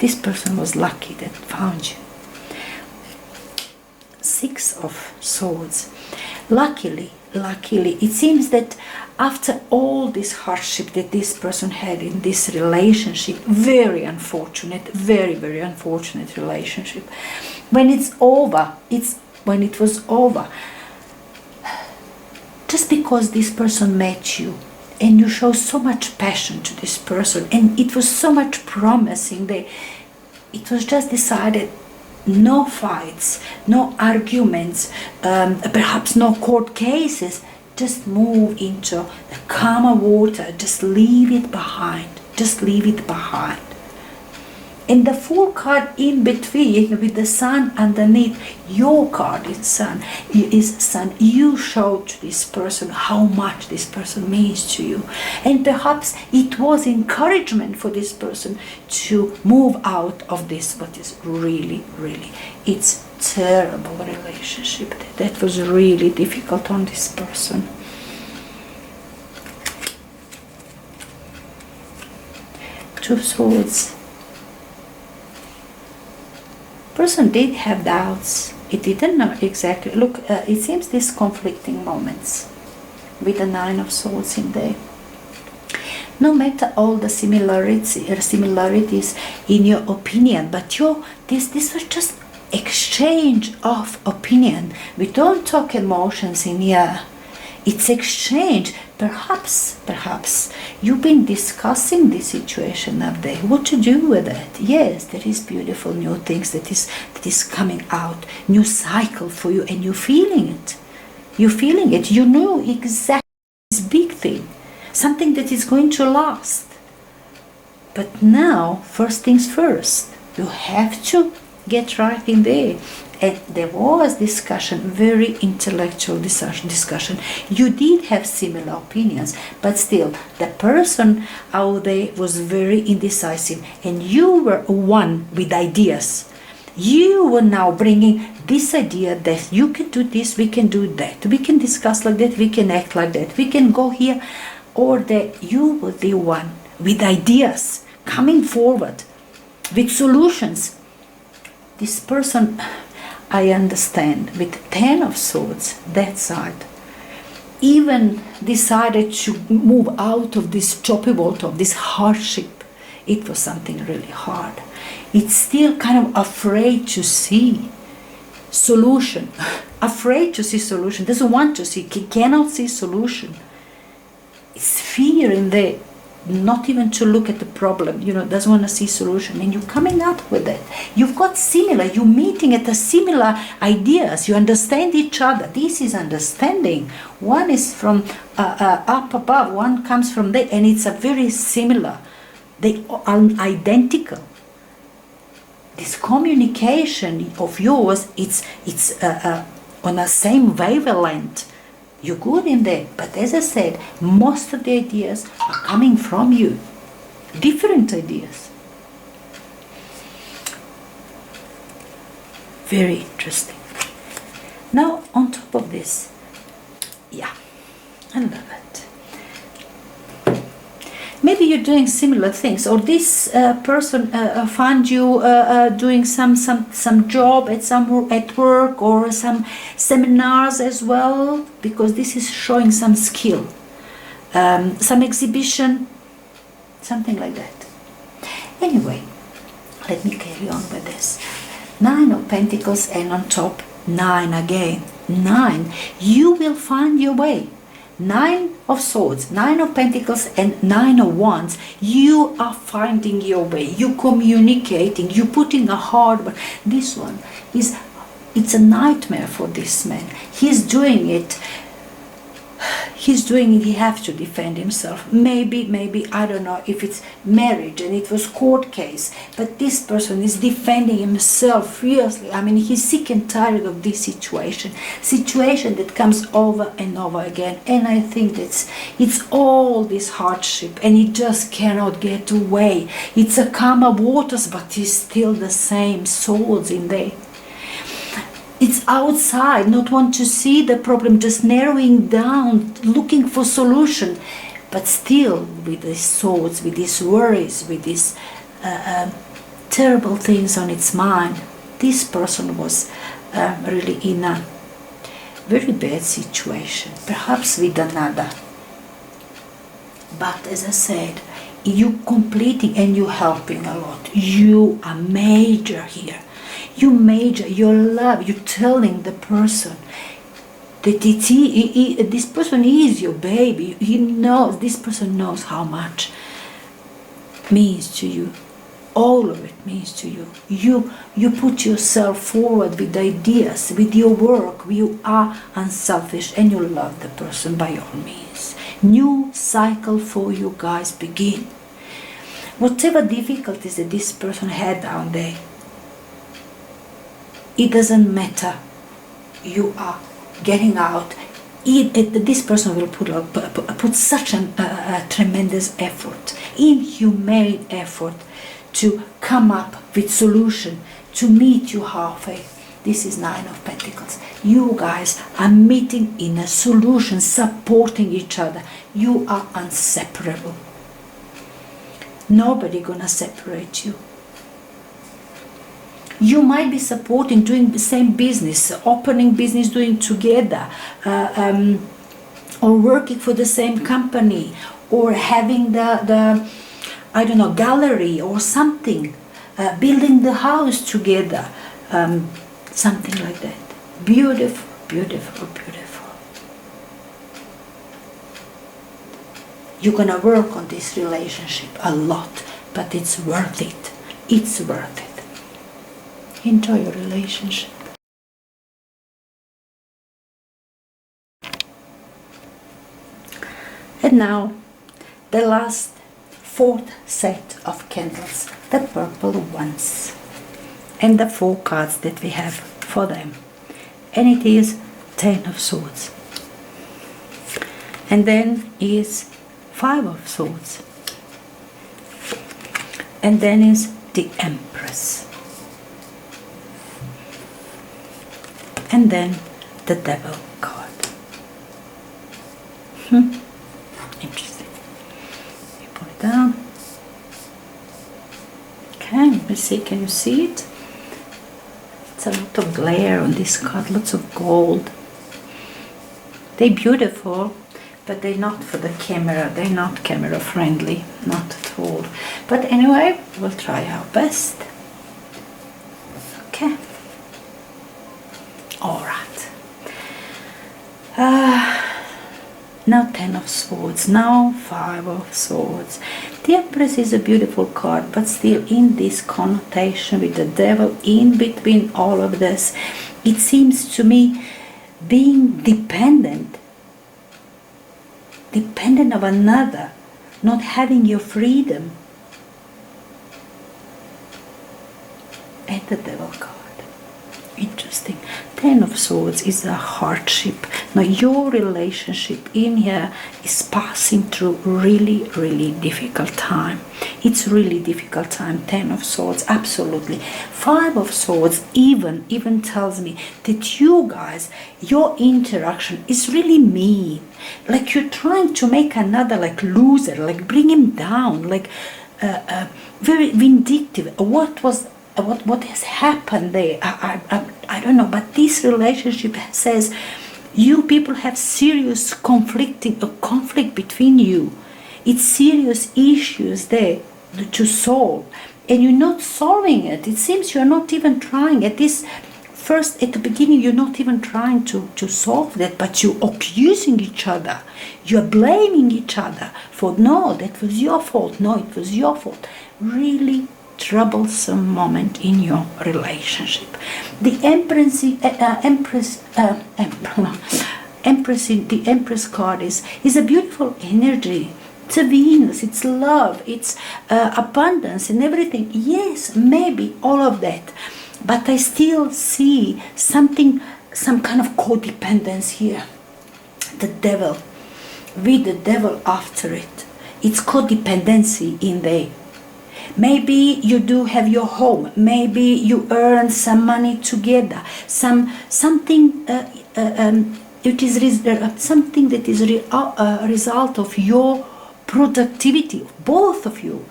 This person was lucky that found you. Six of Swords. Luckily, it seems that after all this hardship that this person had in this relationship, very unfortunate, very, very unfortunate relationship, when it was over, just because this person met you and you show so much passion to this person and it was so much promising, that it was just decided, no fights, no arguments, perhaps no court cases. Just move into the calmer water. Just leave it behind. Just leave it behind. And the Fool card in between, with the Sun underneath, your card is Sun. You show to this person how much this person means to you. And perhaps it was encouragement for this person to move out of this, what is really, really, it's terrible relationship. That was really difficult on this person. Two of Swords. Person did have doubts. It didn't know exactly. Look, it seems these conflicting moments with the Nine of Swords in there. No matter all the similarities in your opinion, but this was just exchange of opinion. We don't talk emotions in here. It's exchange. Perhaps you've been discussing this situation up there, what to do with it. Yes, there is beautiful new things that is coming out, new cycle for you, and you're feeling it. You know exactly this big thing, something that is going to last. But now, first things first, you have to get right in there. And there was discussion, very intellectual discussion. You did have similar opinions, but still, the person out there was very indecisive, and you were one with ideas. You were now bringing this idea that you can do this, we can do that, we can discuss like that, we can act like that, we can go here, or that you were the one with ideas, coming forward with solutions. This person, I understand, with 10 of Swords, that side, even decided to move out of this choppy water, of this hardship. It was something really hard. It's still kind of afraid to see solution. Afraid to see solution. Doesn't want to see, cannot see solution. It's fear in there. Not even to look at the problem, doesn't want to see solution, and you're coming up with it. You've got similar, you're meeting at the similar ideas, you understand each other. This is understanding. One is from up above, one comes from there, and it's a very similar. They are identical. This communication of yours, it's on the same wavelength. You're good in there, but as I said, most of the ideas are coming from you. Different ideas. Very interesting. Now, on top of this, yeah, I love it. Maybe you're doing similar things, or this person found you doing some job at work, or some seminars as well, because this is showing some skill, some exhibition, something like that. Anyway, let me carry on with this. 9 of Pentacles, and on top 9 again. 9. You will find your way. 9 of Swords, 9 of Pentacles, and 9 of Wands. You are finding your way. You communicating. You putting a hard work. This one is, it's a nightmare for this man. He's doing it. He has to defend himself. Maybe, I don't know if it's marriage and it was court case, but this person is defending himself fiercely. I mean, he's sick and tired of this situation that comes over and over again. And I think it's all this hardship, and he just cannot get away. It's a calmer waters, but it's still the same swords in there. It's outside, not want to see the problem, just narrowing down, looking for solution, but still with these thoughts, with these worries, with these terrible things on its mind. This person was really in a very bad situation, perhaps with another. But as I said, you completing and you helping a lot. You are major here. You major your love. You're telling the person that this person is your baby. He knows. This person knows how much means to you. All of it means to you. You put yourself forward with ideas, with your work. You are unselfish and you love the person by all means. New cycle for you guys begin. Whatever difficulties that this person had down there, it doesn't matter. You are getting out. This person will put such a tremendous effort, inhumane effort, to come up with solution, to meet you halfway. This is 9 of Pentacles. You guys are meeting in a solution, supporting each other. You are inseparable. Nobody gonna separate you. You might be supporting, doing the same business, opening business, doing together, or working for the same company, or having the I don't know, gallery or something, building the house together, something like that. Beautiful, beautiful, beautiful. You're gonna work on this relationship a lot, but it's worth it. It's worth it. Enjoy your relationship. And now, the last 4th set of candles, the purple ones, and the 4 cards that we have for them. And it is 10 of Swords. And then is 5 of Swords. And then is the Empress. And then the Devil card. Interesting. You pull it down. Okay, let's see, can you see it? It's a lot of glare on this card, lots of gold. They're beautiful, but they're not for the camera. They're not camera friendly, not at all. But anyway, we'll try our best. Okay. All right. Now 10 of Swords, now 5 of Swords. The Empress is a beautiful card, but still in this connotation with the Devil, in between all of this, it seems to me being dependent of another, not having your freedom. And the Devil card. Interesting. 10 of Swords is a hardship. Now your relationship in here is passing through really, really difficult time. It's really difficult time. 10 of Swords, absolutely. 5 of Swords even tells me that you guys, your interaction is really mean. Like you're trying to make another like loser, like bring him down, like very vindictive. What has happened there? I don't know, but this relationship says you people have serious conflict between you. It's serious issues there. to solve, and you're not solving it. It seems you're not even trying. At the beginning, you're not even trying to solve that, but you're accusing each other. You're blaming each other for, no, that was your fault. No, it was your fault. Really troublesome moment in your relationship. The Empress card is a beautiful energy. It's a Venus, it's love, it's abundance and everything. Yes, maybe all of that. But I still see some kind of codependence here. The devil, with the devil after it. It's codependency in there. Maybe you do have your home. Maybe you earn some money together. Something it is something that is a result of your productivity. Both of you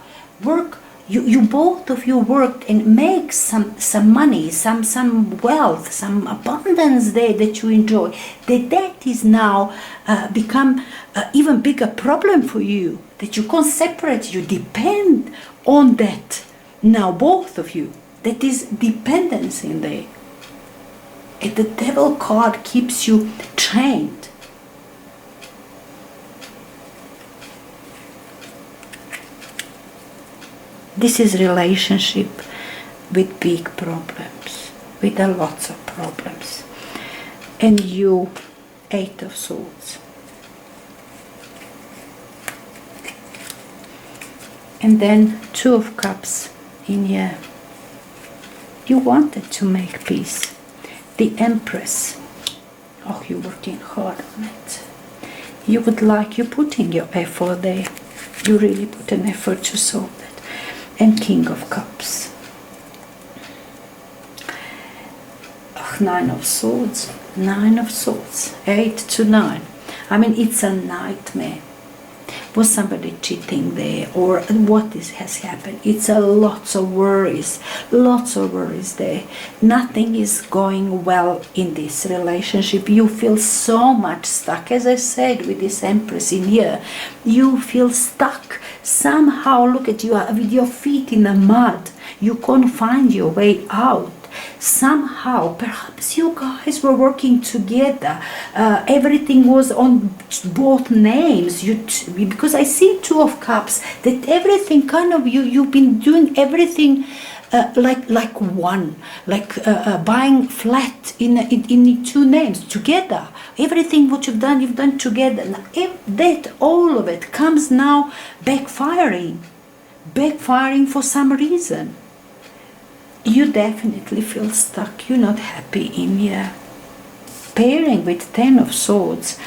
work. You both of you worked and make some money, some wealth, some abundance there that you enjoy. That is now become even bigger problem for you. That you can't separate. You depend on that. Now both of you. That is dependence in there. And the devil card keeps you chained. This is relationship with big problems, with a lots of problems. And you, 8 of Swords. And then 2 of Cups in here. You wanted to make peace. The Empress. Oh, you're working hard on it. You would like, you're putting your effort there. You really put an effort to solve that. And King of Cups. 9 of Swords. 9 of Swords. 8 to 9. I mean, it's a nightmare. Was somebody cheating there, or what has happened? It's a lots of worries there. Nothing is going well in this relationship. You feel so much stuck. As I said, with this Empress in here, you feel stuck. Somehow, look at you with your feet in the mud. You can't find your way out. Somehow, perhaps you guys were working together. Everything was on both names. Because I see 2 of Cups, that everything kind of you've been doing everything like one, like buying flat in 2 names together. Everything what you've done together. Now, if that all of it comes now backfiring for some reason. You definitely feel stuck. You're not happy in here. Pairing with 10 of Swords.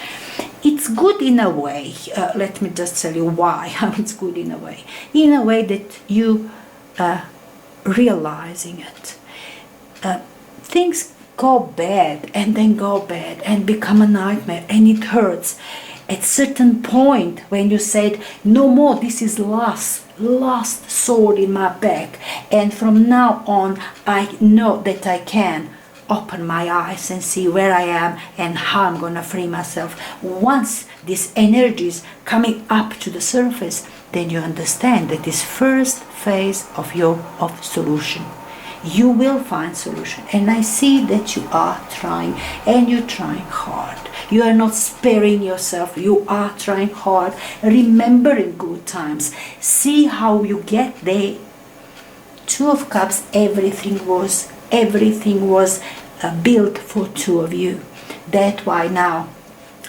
It's good in a way. Let me just tell you why. How it's good in a way. In a way that you realizing it. Things go bad and then go bad and become a nightmare and it hurts. At certain point when you said, no more, this is last sword in my back, and from now on I know that I can open my eyes and see where I am and how I'm going to free myself. Once this energy is coming up to the surface, then you understand that this first phase of solution. You will find solution, and I see that you are trying, and you're trying hard. You are not sparing yourself. You are trying hard, remembering good times. See how you get there. 2 of Cups. Everything was built for 2 of you. That's why now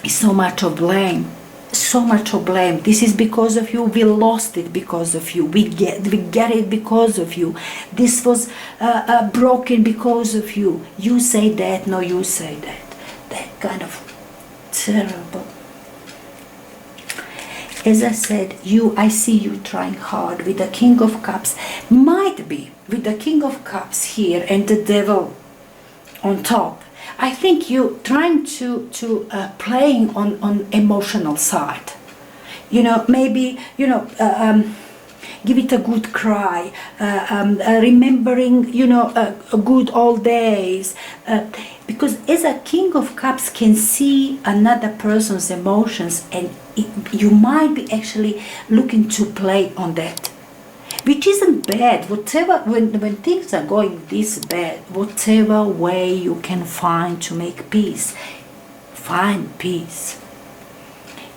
is so much of blame. This is because of you. We lost it because of you. We get it because of you. This was broken because of you. You say that, no, you say that. That kind of terrible. As I said, I see you trying hard with the King of Cups. Might be with the King of Cups here and the Devil on top. I think you trying to playing on emotional side. Maybe give it a good cry, remembering good old days, because as a King of Cups can see another person's emotions, and you might be actually looking to play on that. which isn't bad. Whatever, when things are going this bad, whatever way you can find to make peace, find peace.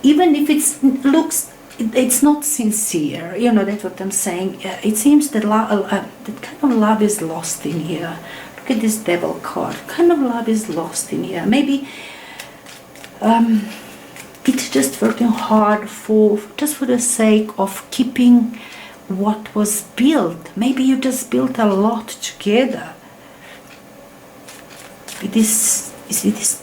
Even if it's not sincere, you know, that's what I'm saying. It seems that that kind of love is lost in here. Look at this devil card. Kind of love is lost in here. Maybe it's just working hard just for the sake of keeping what was built. Maybe you just built a lot together. With this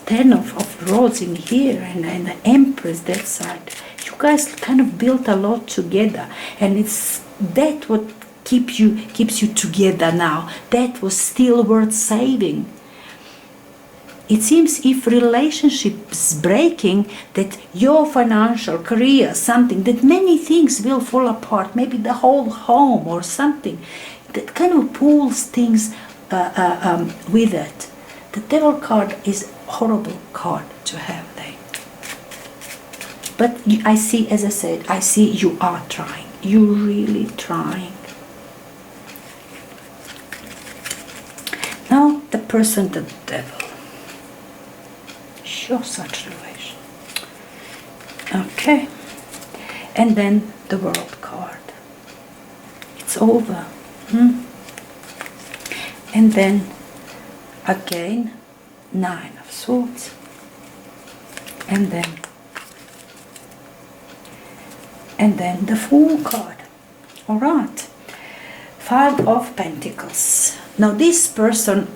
10 of rods in here and the Empress that side. You guys kind of built a lot together, and it's that what keeps you together now. That was still worth saving. It seems if relationships breaking, that your financial career, something, that many things will fall apart, maybe the whole home or something, that kind of pulls things with it. The devil card is a horrible card to have there. But I see, as I said, I see you are trying. You're really trying. Now the person, the devil. Show such relation. Okay. And then the World card. It's over. And then again 9 of Swords. And then the Fool card. Alright. 5 of Pentacles. Now this person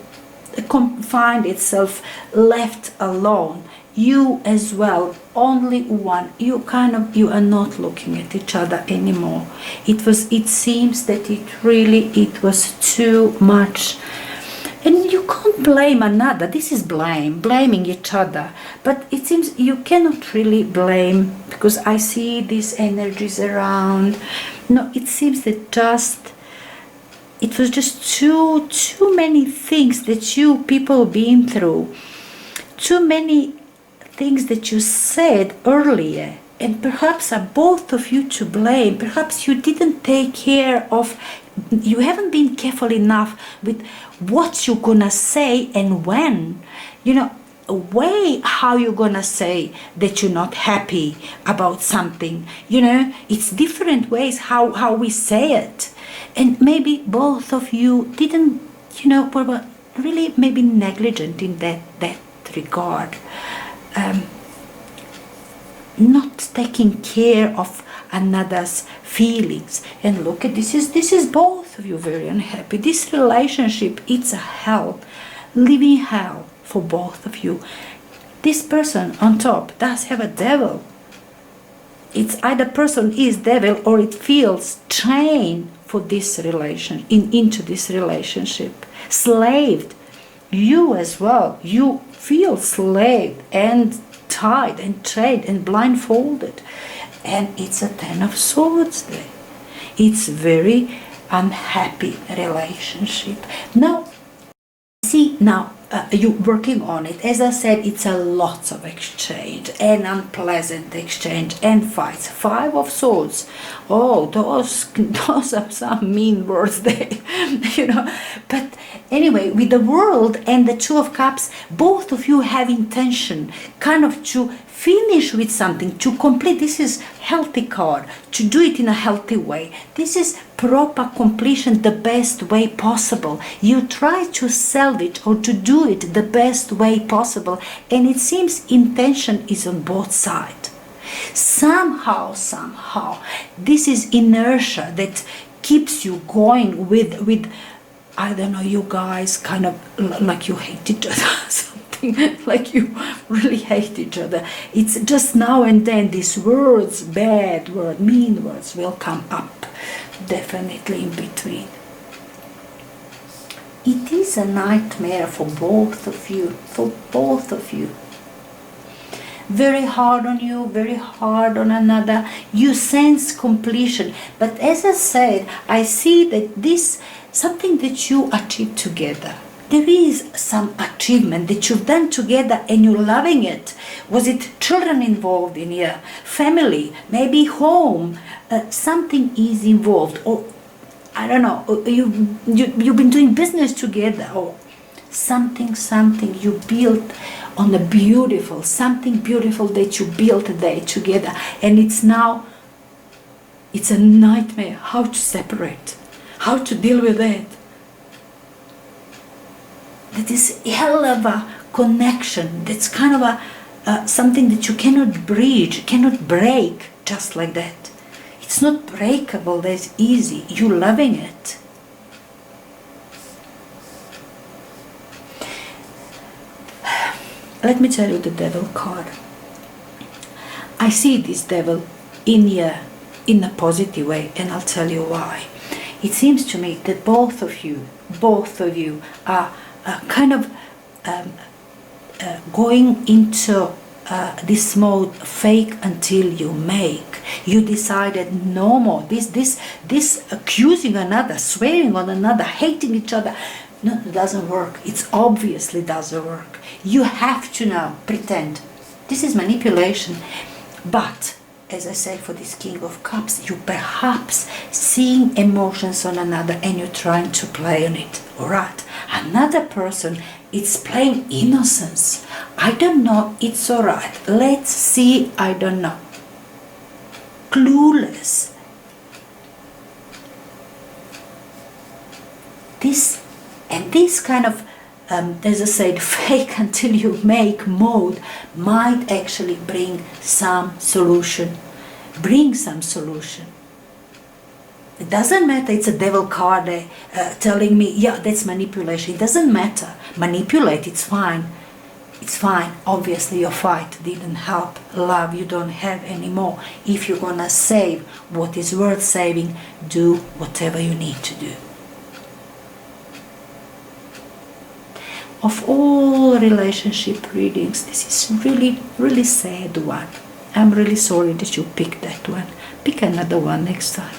find itself left alone. You as well, only one. You are not looking at each other anymore. It seems that it was too much. And you can't blame another. This is blaming each other. But it seems you cannot really blame, because I see these energies around. No, it seems that it was just too many things that you people been through. Too many things that you said earlier. And perhaps are both of you to blame. Perhaps you didn't take care of, you haven't been careful enough with what you're gonna say and when. You know, a way how you're gonna say that you're not happy about something. You know, it's different ways how we say it. And maybe both of you didn't, you know, were really maybe negligent in that regard. Not taking care of another's feelings. And look at this is both of you very unhappy. This relationship, it's a hell, living hell for both of you. This person on top does have a devil. It's either person is devil or it feels chained for this relation, into this relationship, slaved. You as well, you feel slaved and tied and chained and blindfolded. And it's a 10 of Swords there. It's very unhappy relationship. Now, see, now you're working on it. As I said, it's a lot of exchange and unpleasant exchange and fights. 5 of Swords. Oh, those are some mean words there, you know. But anyway, with the World and the 2 of Cups, both of you have intention kind of to finish with something, to complete. This is healthy card, to do it in a healthy way. This is proper completion the best way possible. You try to salvage or to do it the best way possible, and it seems intention is on both sides. Somehow, this is inertia that keeps you going with I don't know, you guys kind of like you hate each other, something like you really hate each other. It's just now and then these words, bad words, mean words will come up, definitely in between. It is a nightmare for both of you, Very hard on you, very hard on another. You sense completion. But as I said, I see that this something that you achieved together. There is some achievement that you've done together and you're loving it. Was it children involved in your family? Maybe home? Something is involved. Or I don't know, you've been doing business together, or something you built on a beautiful, something beautiful that you built there together, and it's a nightmare how to separate, how to deal with it. That is hell of a connection. That's kind of a something that you cannot bridge, cannot break just like that. It's not breakable. That's easy. You loving it. Let me tell you the devil card. I see this devil in a positive way, and I'll tell you why. It seems to me that both of you are kind of going into this mode, fake until you make. You decided no more. This accusing another, swearing on another, hating each other. No, it doesn't work. It obviously doesn't work. You have to now pretend. This is manipulation. But, as I say, for this King of Cups, you perhaps seeing emotions on another and you're trying to play on it. Alright. Another person, it's playing innocence. I don't know, it's alright. Let's see, I don't know. Clueless. This kind of, as I said, fake until you make mode might actually bring some solution. It doesn't matter, it's a devil card telling me, yeah, that's manipulation. It doesn't matter. Manipulate, it's fine. It's fine. Obviously your fight didn't help. Love you don't have anymore. If you're gonna save what is worth saving, do whatever you need to do. Of all relationship readings, this is really, really sad one. I'm really sorry that you picked that one. Pick another one next time.